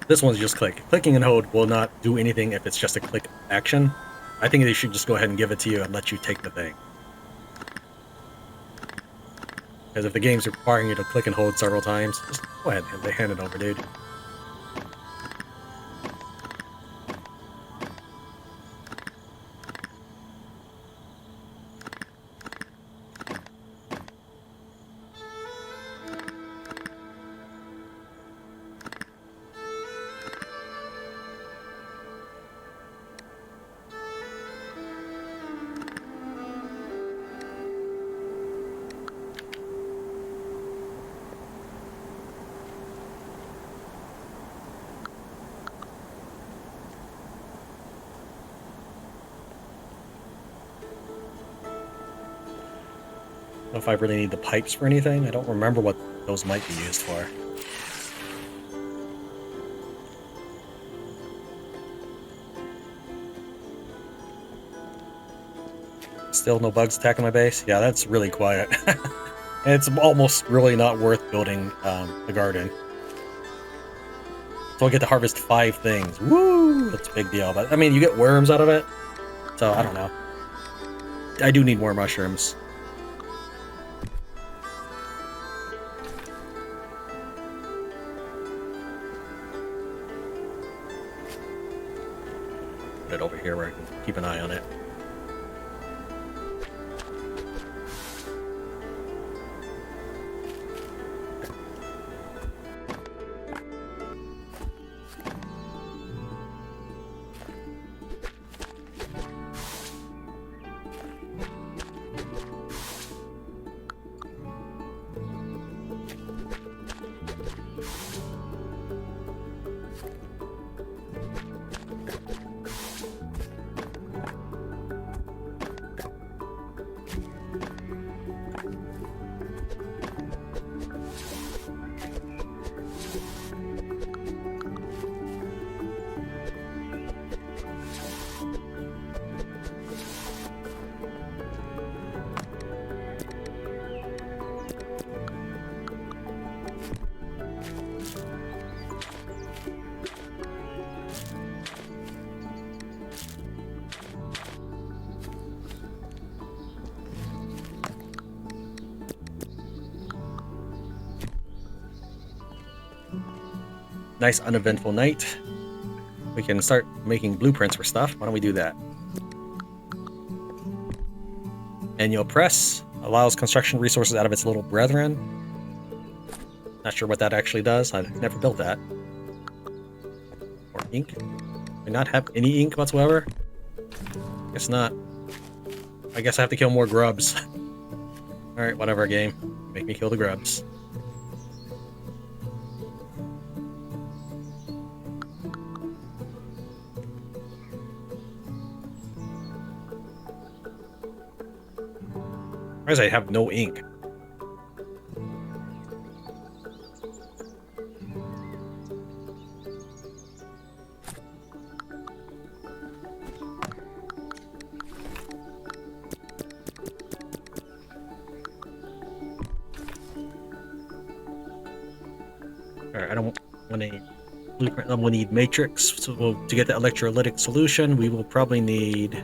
This one's just click. Clicking and hold will not do anything if it's just a click action. I think they should just go ahead and give it to you and let you take the thing. Because if the game's requiring you to click and hold several times, just go ahead and hand it over, dude. I don't know if I really need the pipes for anything. I don't remember what those might be used for. Still no bugs attacking my base? Yeah, that's really quiet. It's almost really not worth building the garden. So I get to harvest 5 things. Woo! That's a big deal. But I mean, you get worms out of it. So I don't know. I do need more mushrooms. Put it over here where I can keep an eye on it. Nice uneventful night. We can start making blueprints for stuff. Why don't we do that? Manual press allows construction resources out of its little brethren. Not sure what that actually does. I've never built that. Or ink. I not have any ink whatsoever? Guess not. I guess I have to kill more grubs. Alright, whatever, game. Make me kill the grubs. Why does I have no ink? Alright, I don't want a blueprint. We'll need matrix. So to get the electrolytic solution, we will probably need...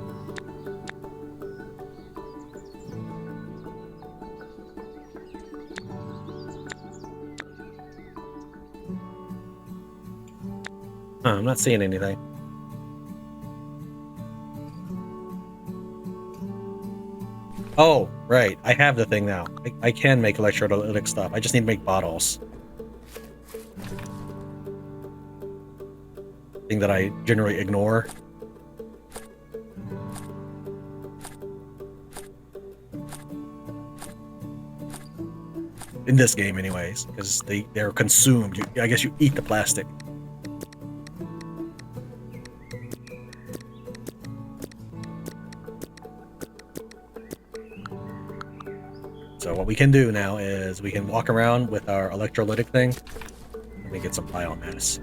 I'm not seeing anything. Oh, right. I have the thing now. I can make electrolytic stuff. I just need to make bottles. Thing that I generally ignore. In this game, anyways, because they're consumed. I guess you eat the plastic. So what we can do now is we can walk around with our electrolytic thing. Let me get some biomass.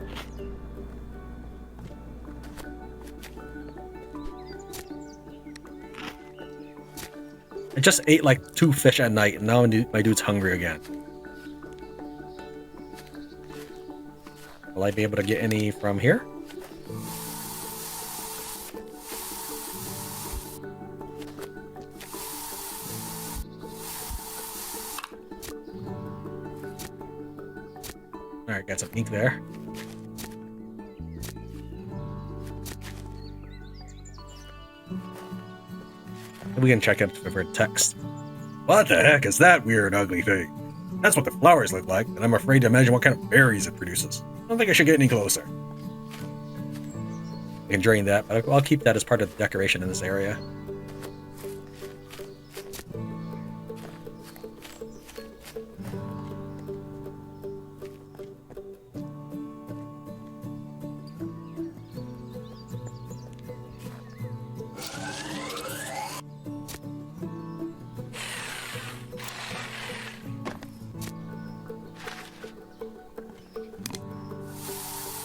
I just ate like 2 fish at night, and now my dude's hungry again. Will I be able to get any from here? Alright, got some ink there. We can check it for text. What the heck is that weird, ugly thing? That's what the flowers look like, and I'm afraid to imagine what kind of berries it produces. I don't think I should get any closer. I can drain that, but I'll keep that as part of the decoration in this area.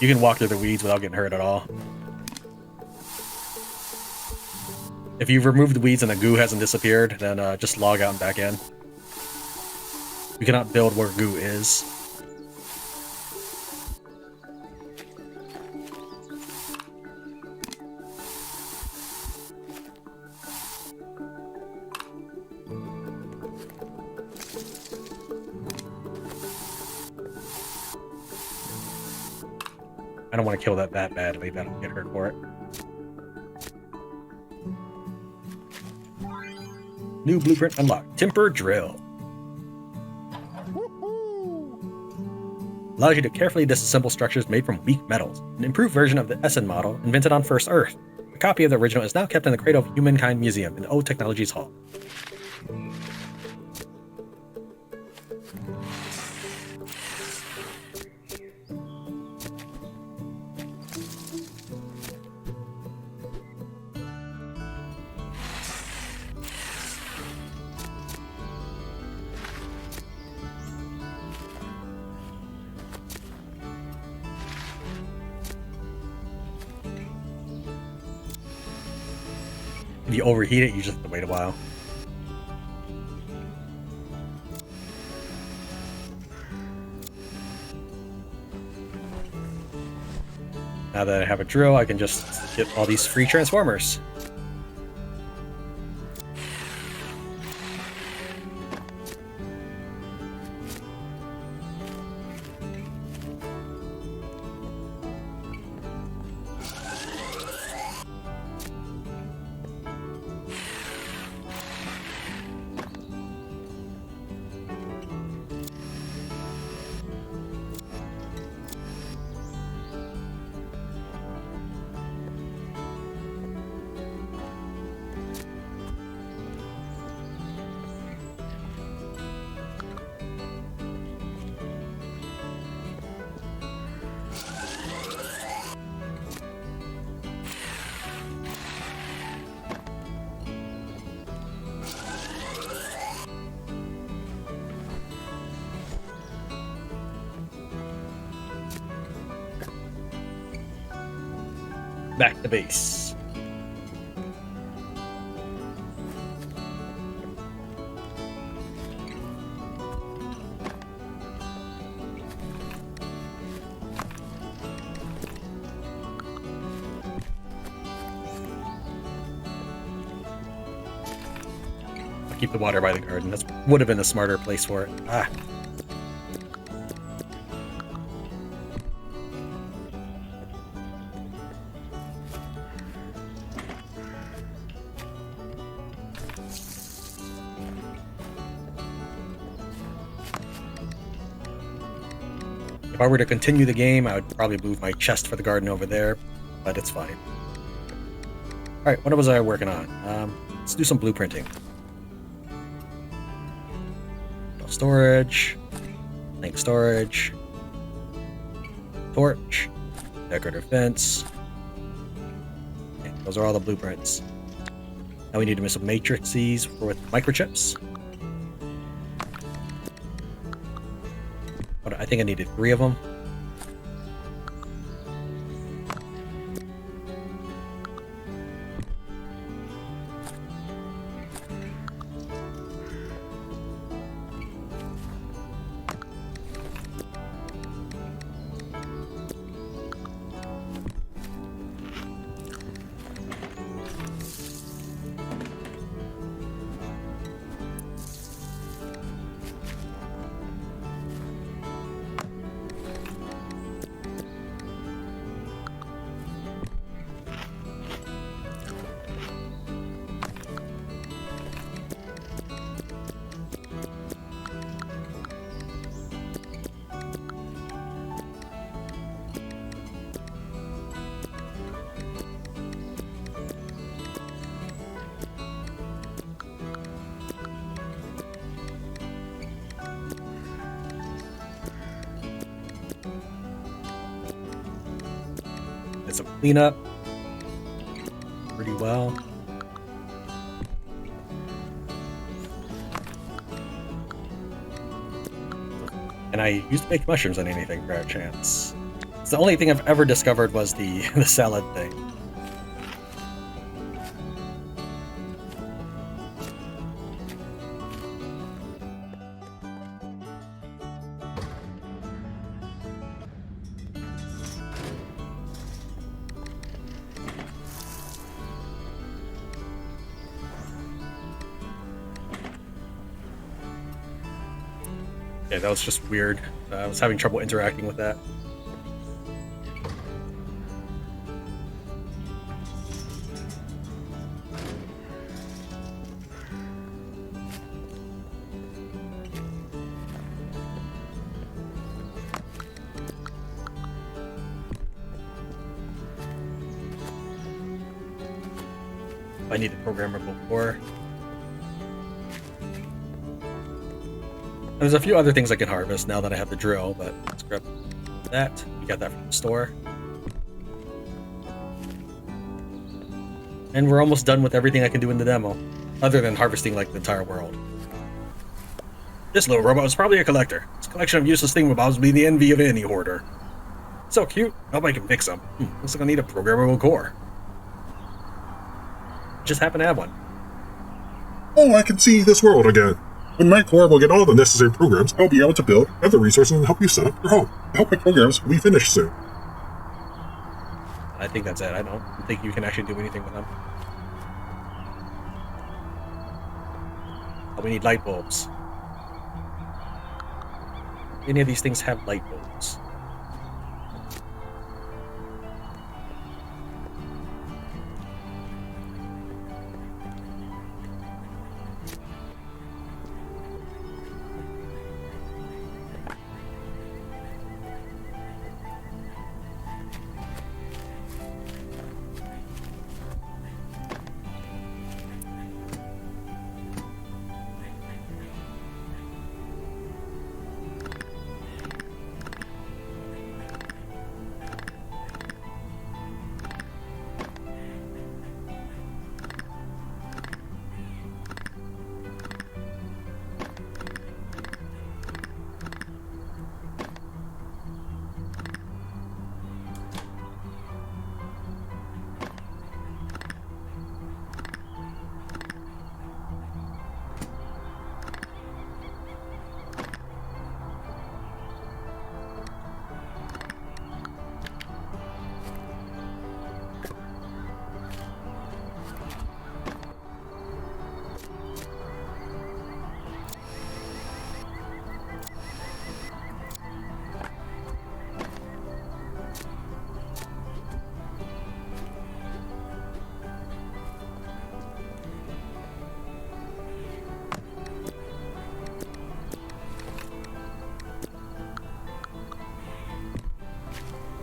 You can walk through the weeds without getting hurt at all. If you've removed the weeds and the goo hasn't disappeared, then just log out and back in. You cannot build where goo is. I don't want to kill that badly, that I'll get hurt for it. New blueprint unlocked. Timber drill. Allows you to carefully disassemble structures made from weak metals. An improved version of the Essen model, invented on First Earth. A copy of the original is now kept in the Cradle of Humankind Museum in O Technologies Hall. If you overheat it, you just have to wait a while. Now that I have a drill, I can just get all these free transformers. Back to base. Keep the water by the garden. That would have been a smarter place for it. Ah. If I were to continue the game, I would probably move my chest for the garden over there, but it's fine. Alright, what was I working on? Let's do some blueprinting. Storage, link storage, torch, decorative fence. Okay, those are all the blueprints. Now we need to make some matrices with microchips. But I think I needed 3 of them. Did some cleanup pretty well. And I used to make mushrooms on anything for a chance. It's the only thing I've ever discovered was the salad thing. Yeah, that was just weird. I was having trouble interacting with that. I need a programmable core. There's a few other things I can harvest now that I have the drill, but let's grab that. We got that from the store. And we're almost done with everything I can do in the demo, other than harvesting like the entire world. This little robot was probably a collector. This collection of useless thingamabobs would be the envy of any hoarder. So cute, nobody can fix them. Looks like I need a programmable core. Just happen to have one. Oh, I can see this world again. When my core will get all the necessary programs, I'll be able to build other resources and help you set up your home. I hope my programs will be finished soon. I think that's it. I don't think you can actually do anything with them. Oh, we need light bulbs. Any of these things have light bulbs?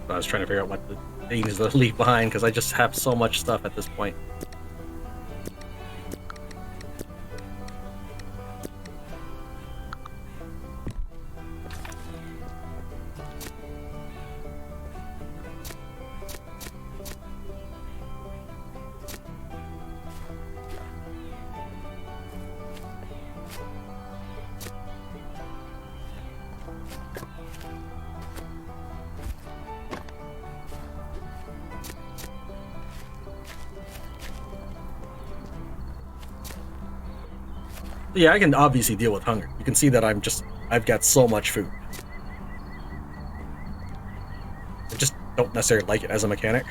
I was trying to figure out what the things to leave behind because I just have so much stuff at this point. Yeah, I can obviously deal with hunger. You can see that I've got so much food. I just don't necessarily like it as a mechanic.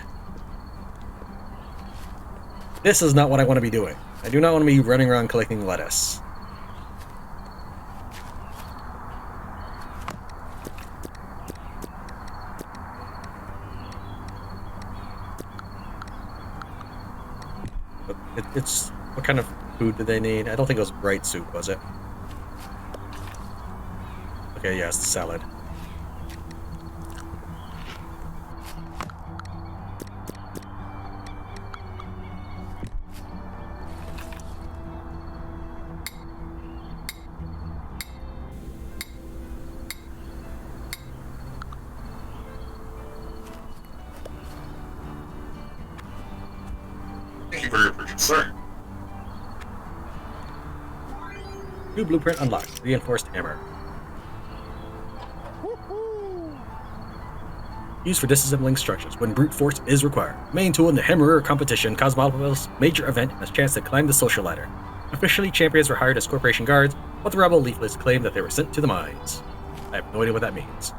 This is not what I want to be doing. I do not want to be running around collecting lettuce. But it's... What kind of food did they need? I don't think it was bright soup, was it? Okay, yes, the salad. Thank you for your purchase, sir. New blueprint unlocked. Reinforced hammer. Used for disassembling structures when brute force is required. Main tool in the Hammerer competition, Cosmopolis major event, has a chance to climb the social ladder. Officially, champions were hired as corporation guards, but the rebel leaflets claim that they were sent to the mines. I have no idea what that means.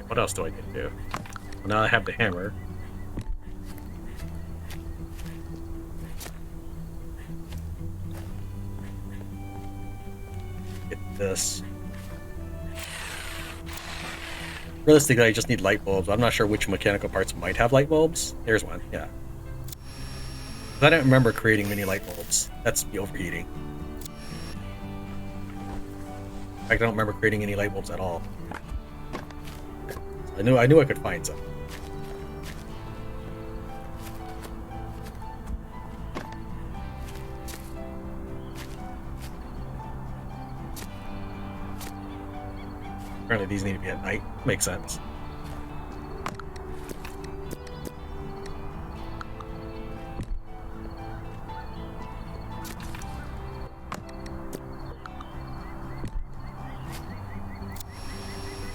What else do I need to do? Well, now I have the hammer. Get this. Realistically, I just need light bulbs. I'm not sure which mechanical parts might have light bulbs. There's one, yeah. I don't remember creating many light bulbs. That's me overheating. I don't remember creating any light bulbs at all. I knew I could find some. Apparently these need to be at night. Makes sense.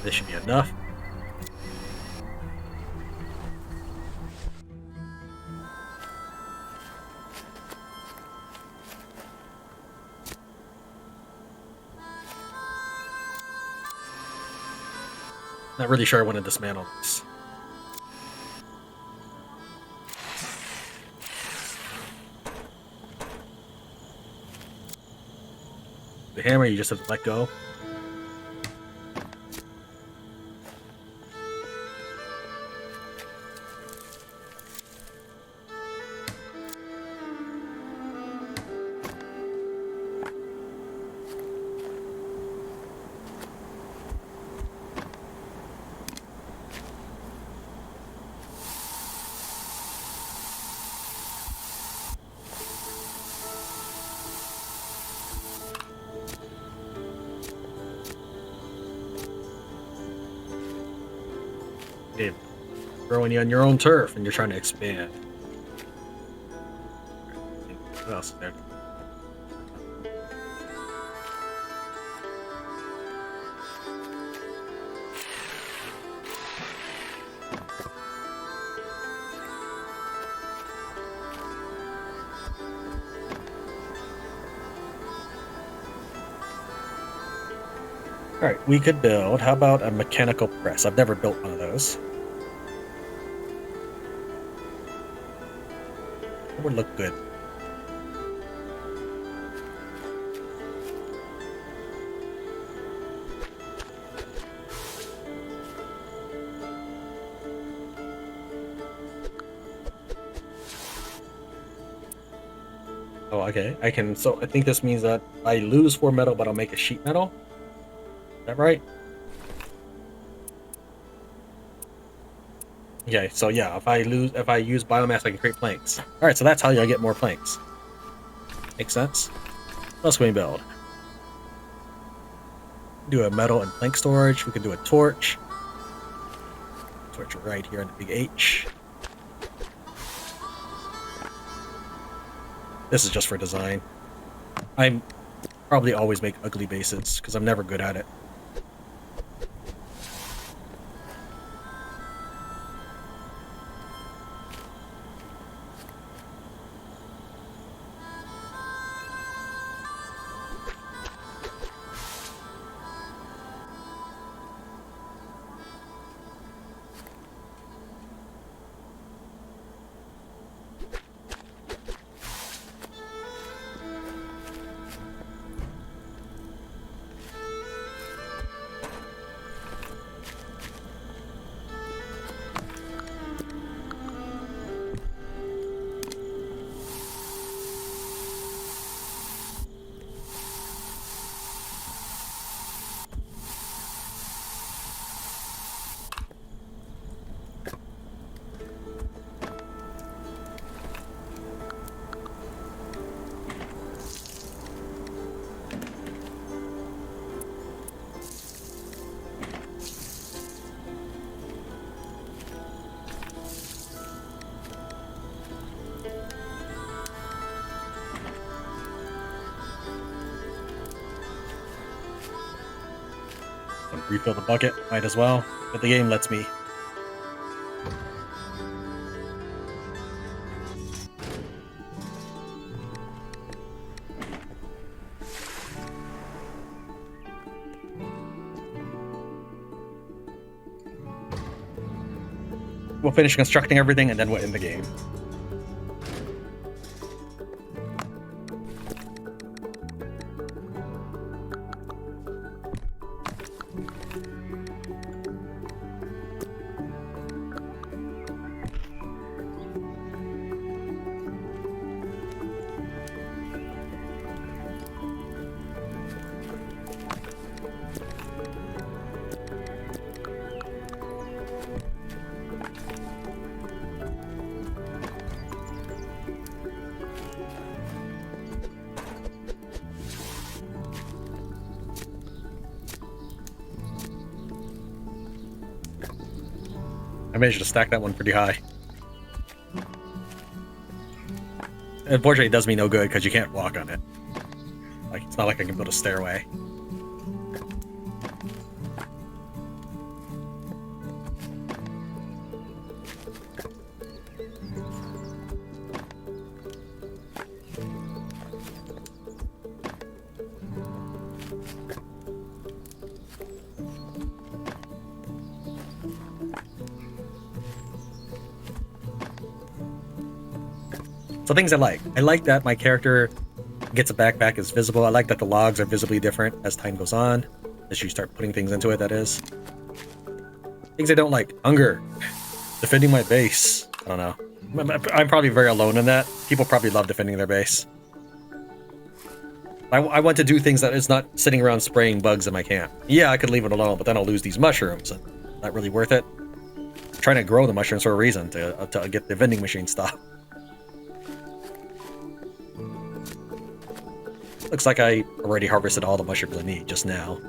This should be enough. Not really sure I want to dismantle this. The hammer, you just have to let go. Growing you on your own turf and you're trying to expand. What else is there? Alright, we could build. How about a mechanical press? I've never built one of those. It would look good. Oh, okay. I can. So I think this means that I lose 4 metal, but I'll make a sheet metal. Is that right? Okay. So yeah, if I use biomass, I can create planks. All right. So that's how I get more planks. Makes sense. What else can we build? Do a metal and plank storage. We can do a torch. Torch right here in the big H. This is just for design. I probably always make ugly bases because I'm never good at it. Refill the bucket, might as well. But the game lets me. We'll finish constructing everything and then we'll end the game. I managed to stack that one pretty high. Unfortunately, it does me no good because you can't walk on it. Like, it's not like I can build a stairway. So things I like. I like that my character gets a backpack is visible. I like that the logs are visibly different as time goes on. As you start putting things into it, that is. Things I don't like. Hunger. Defending my base. I don't know. I'm probably very alone in that. People probably love defending their base. I want to do things that is not sitting around spraying bugs in my camp. Yeah, I could leave it alone, but then I'll lose these mushrooms. And not really worth it. I'm trying to grow the mushrooms for a reason, to get the vending machine stopped. Looks like I already harvested all the mushrooms I need just now.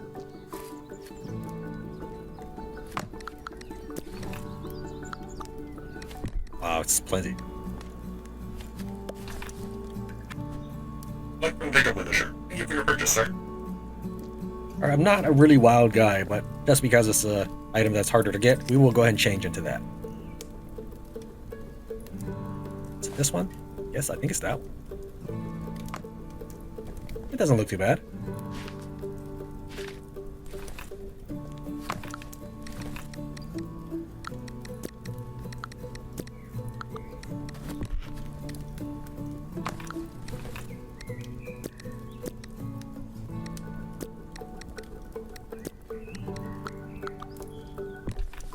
Wow, it's plenty. Like from Pickup with the shirt. Thank you for your purchase, sir. Alright, I'm not a really wild guy, but just because it's an item that's harder to get, we will go ahead and change into that. Is it this one? Yes, I think it's that one. It doesn't look too bad.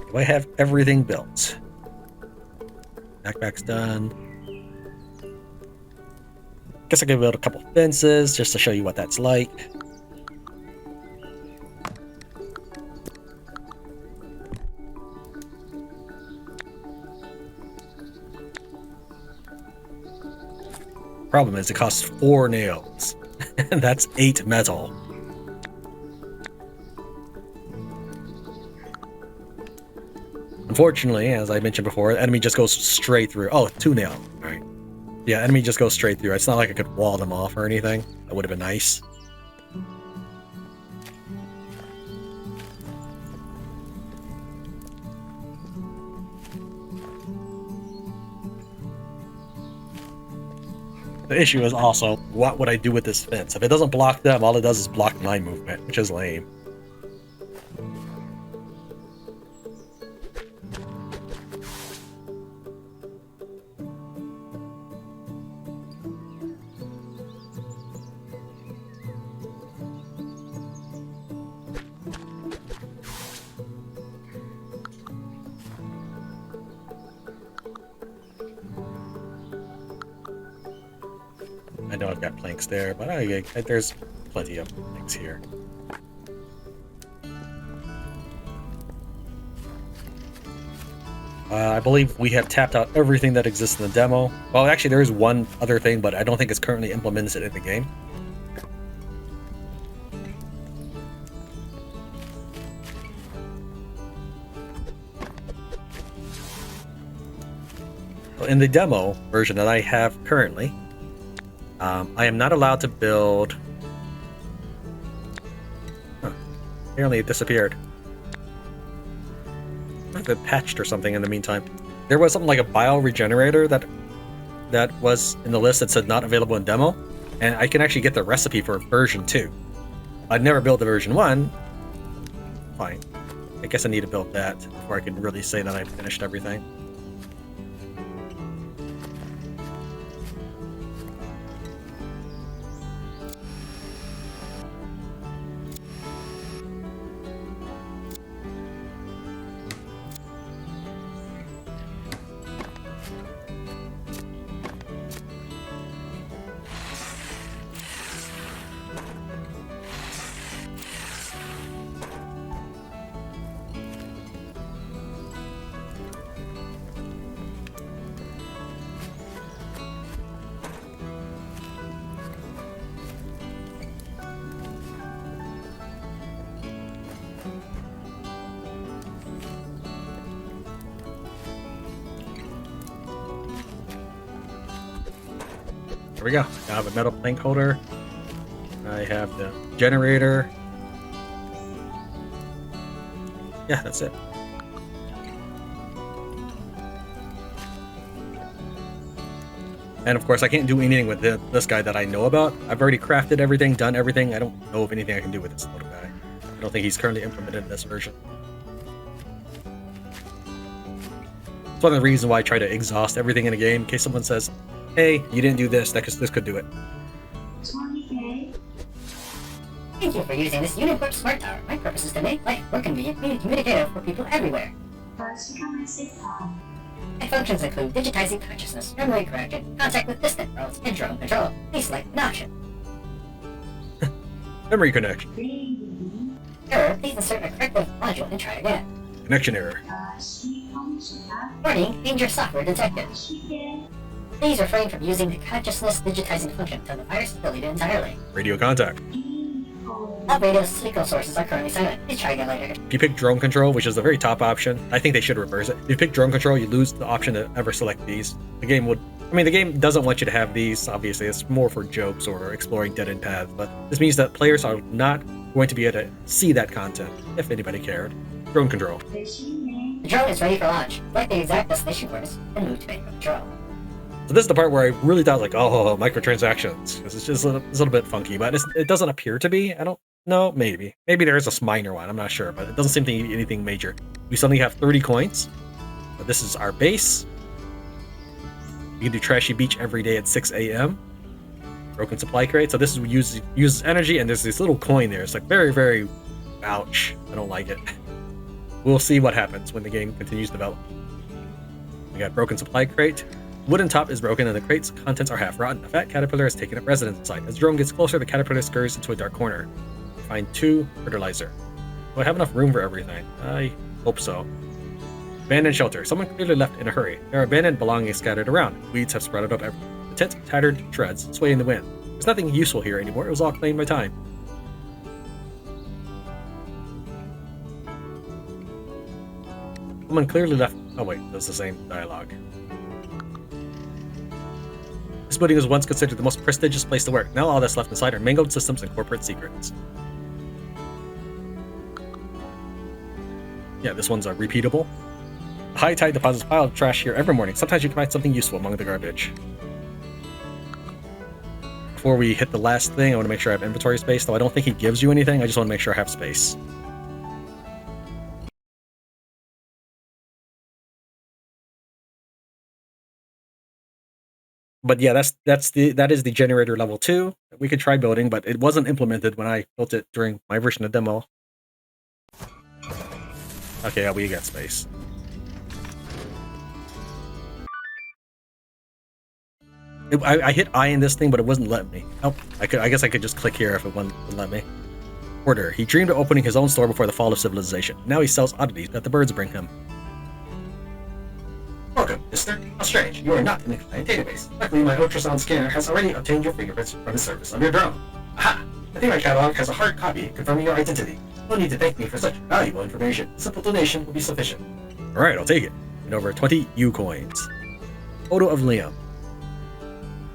Do I have everything built? Backpack's done. Guess I could build a couple fences just to show you what that's like. Problem is, it costs 4 nails, and that's 8 metal. Unfortunately, as I mentioned before, the enemy just goes straight through. Oh, 2 nail. All right. Yeah, enemy just goes straight through. It's not like I could wall them off or anything. That would have been nice. The issue is also, what would I do with this fence? If it doesn't block them, all it does is block my movement, which is lame. I know I've got planks there, but there's plenty of planks here. I believe we have tapped out everything that exists in the demo. Well, actually, there is one other thing, but I don't think it's currently implemented in the game. In the demo version that I have currently, I am not allowed to build... Huh. Apparently it disappeared. If it patched or something in the meantime. There was something like a bio regenerator that was in the list that said not available in demo, and I can actually get the recipe for version 2. I'd never built the version 1. Fine. I guess I need to build that before I can really say that I've finished everything. There we go. I have a metal plank holder. I have the generator. Yeah, that's it. And of course, I can't do anything with this guy that I know about. I've already crafted everything, done everything. I don't know of anything I can do with this little guy. I don't think he's currently implemented in this version. It's one of the reasons why I try to exhaust everything in a game, in case someone says, hey, you didn't do this, this could do it. 20K. Thank you for using this Unicorp Smart Tower. My purpose is to make life more convenient and communicative for people everywhere. First, become a safe town. My functions include digitizing consciousness, memory correction, contact with distant worlds, and drone control. Please select an option. Memory connection. Error, please insert a corrective module and try again. Connection error. Warning, danger software detected. Please refrain from using the consciousness digitizing function until the virus is deleted entirely. Radio contact. All radio signal sources are currently silent. Please try again later. If you pick drone control, which is the very top option, I think they should reverse it. If you pick drone control, you lose the option to ever select these. The game the game doesn't want you to have these, obviously. It's more for jokes or exploring dead-end paths, but this means that players are not going to be able to see that content, if anybody cared. Drone control. The drone is ready for launch. Select the exact destination course and move to manual control. So this is the part where I really thought, like, oh, microtransactions. Because it's just a little bit funky, but it doesn't appear to be. I don't know, maybe. Maybe there is a minor one, I'm not sure, but it doesn't seem to be anything major. We suddenly have 30 coins. But this is our base. We can do Trashy Beach every day at 6 a.m. Broken supply crate. So this is uses energy, and there's this little coin there. It's like very, very, ouch. I don't like it. We'll see what happens when the game continues development. We got Broken supply crate. wooden top is broken and the crate's contents are half rotten. A fat caterpillar has taken up residence inside. As the drone gets closer, the caterpillar scurries into a dark corner. Find 2 fertilizer. Do I have enough room for everything? I hope so. Abandoned shelter. Someone clearly left in a hurry. There are abandoned belongings scattered around. Weeds have sprouted up everywhere. The tent tattered to shreds, sway in the wind. There's nothing useful here anymore. It was all claimed by time. Someone clearly left. Oh wait, that's the same dialogue. This building was once considered the most prestigious place to work. Now all that's left inside are mangled systems and corporate secrets. Yeah, this one's repeatable. High tide deposits pile of trash here every morning. Sometimes you can find something useful among the garbage. Before we hit the last thing, I want to make sure I have inventory space, though I don't think he gives you anything. I just want to make sure I have space. But yeah, that is the generator level 2. We could try building, but it wasn't implemented when I built it during my version of demo. Okay, yeah, we got space. I hit I in this thing, but it wasn't letting me. Oh, I guess I could just click here if it wouldn't let me. Hoarder. He dreamed of opening his own store before the fall of civilization. Now he sells oddities that the birds bring him. Welcome, mister. How strange. You are not in the client database. Luckily, my ultrasound scanner has already obtained your fingerprints from the service of your drone. Aha! I think my catalog has a hard copy confirming your identity. No need to thank me for such valuable information. A simple donation will be sufficient. Alright, I'll take it. And over 20 U coins. Photo of Liam.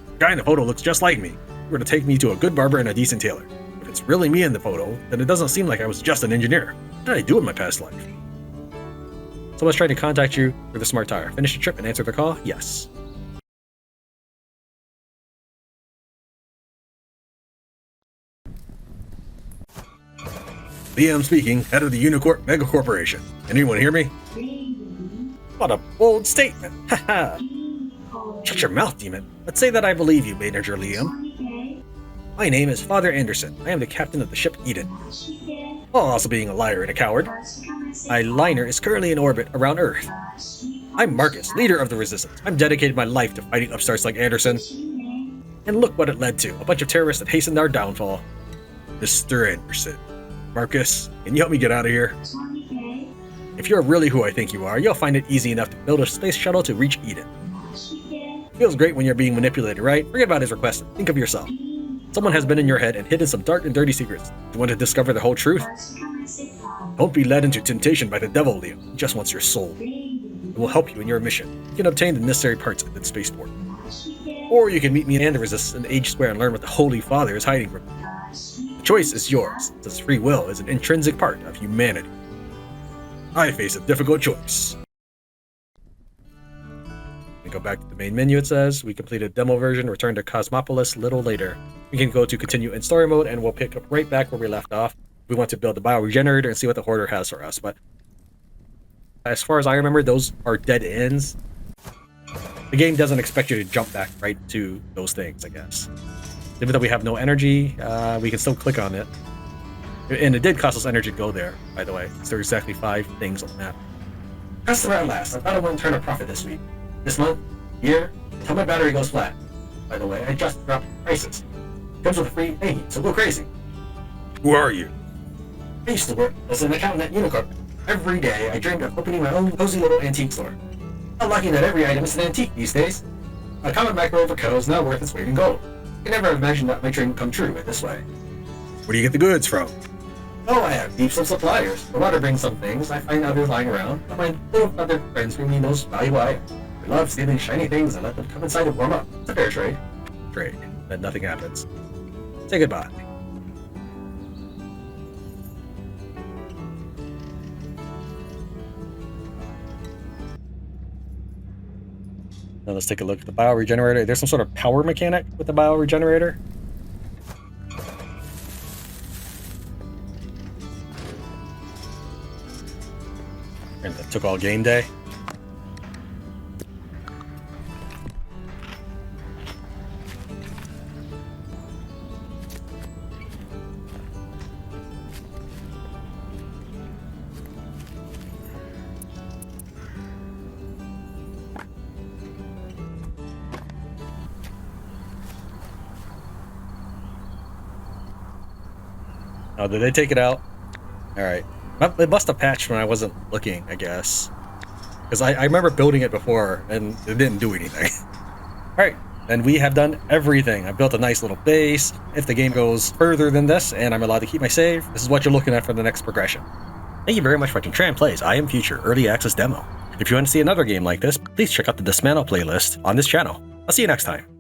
The guy in the photo looks just like me. You were to take me to a good barber and a decent tailor. If it's really me in the photo, then it doesn't seem like I was just an engineer. What did I do in my past life? Someone's trying to contact you for the smart tire. Finish the trip and answer the call? Yes. Liam speaking, head of the Unicorp Mega Corporation. Anyone hear me? What a bold statement. Haha. Shut your mouth, demon. Let's say that I believe you, Manager Liam. My name is Father Anderson. I am the captain of the ship Eden. While also being a liar and a coward, my liner is currently in orbit around Earth. I'm Marcus, leader of the Resistance. I'm dedicated my life to fighting upstarts like Anderson. And look what it led to. A bunch of terrorists that hastened our downfall. Mr. Anderson. Marcus, can you help me get out of here? If you're really who I think you are, you'll find it easy enough to build a space shuttle to reach Eden. Feels great when you're being manipulated, right? Forget about his request. Think of yourself. Someone has been in your head and hidden some dark and dirty secrets. Do you want to discover the whole truth? Don't be led into temptation by the devil, Liam. He just wants your soul. It will help you in your mission. You can obtain the necessary parts at the spaceport. Or you can meet me and the Resistance in Age Square and learn what the Holy Father is hiding from you. The choice is yours, since free will is an intrinsic part of humanity. I face a difficult choice. We go back to the main menu, it says. We completed demo version, return to Cosmopolis a little later. We can go to continue in story mode and we'll pick up right back where we left off. We want to build the bioregenerator and see what the Hoarder has for us, but as far as I remember, those are dead ends. The game doesn't expect you to jump back right to those things, I guess. Even though we have no energy, we can still click on it. And it did cost us energy to go there, by the way. So there are exactly 5 things on the map. Customer at last. I thought I wouldn't turn a profit this week. This month, year, until my battery goes flat. By the way, I just dropped prices. Comes with a free thingy, so go crazy. Who are you? I used to work as an accountant at Unicorp. Every day, I dreamed of opening my own cozy little antique store. How lucky that every item is an antique these days. My common microwave for Co is now worth its weight in gold. I never imagined that my dream would come true in this way. Where do you get the goods from? Oh, I have heaps of suppliers. The water brings some things, I find others lying around, but my little feathered friends bring me those valuable items. I love stealing shiny things and let them come inside and warm up. It's a fair trade. Trade. Then nothing happens. Say goodbye. Now let's take a look at the bioregenerator. There's some sort of power mechanic with the bioregenerator. And that took all game day. Oh, did they take it out? Alright. It must have patched when I wasn't looking, I guess. Because I remember building it before, and it didn't do anything. Alright, and we have done everything. I built a nice little base. If the game goes further than this, and I'm allowed to keep my save, this is what you're looking at for the next progression. Thank you very much for watching Tran Plays I Am Future Early Access Demo. If you want to see another game like this, please check out the Dismantle playlist on this channel. I'll see you next time.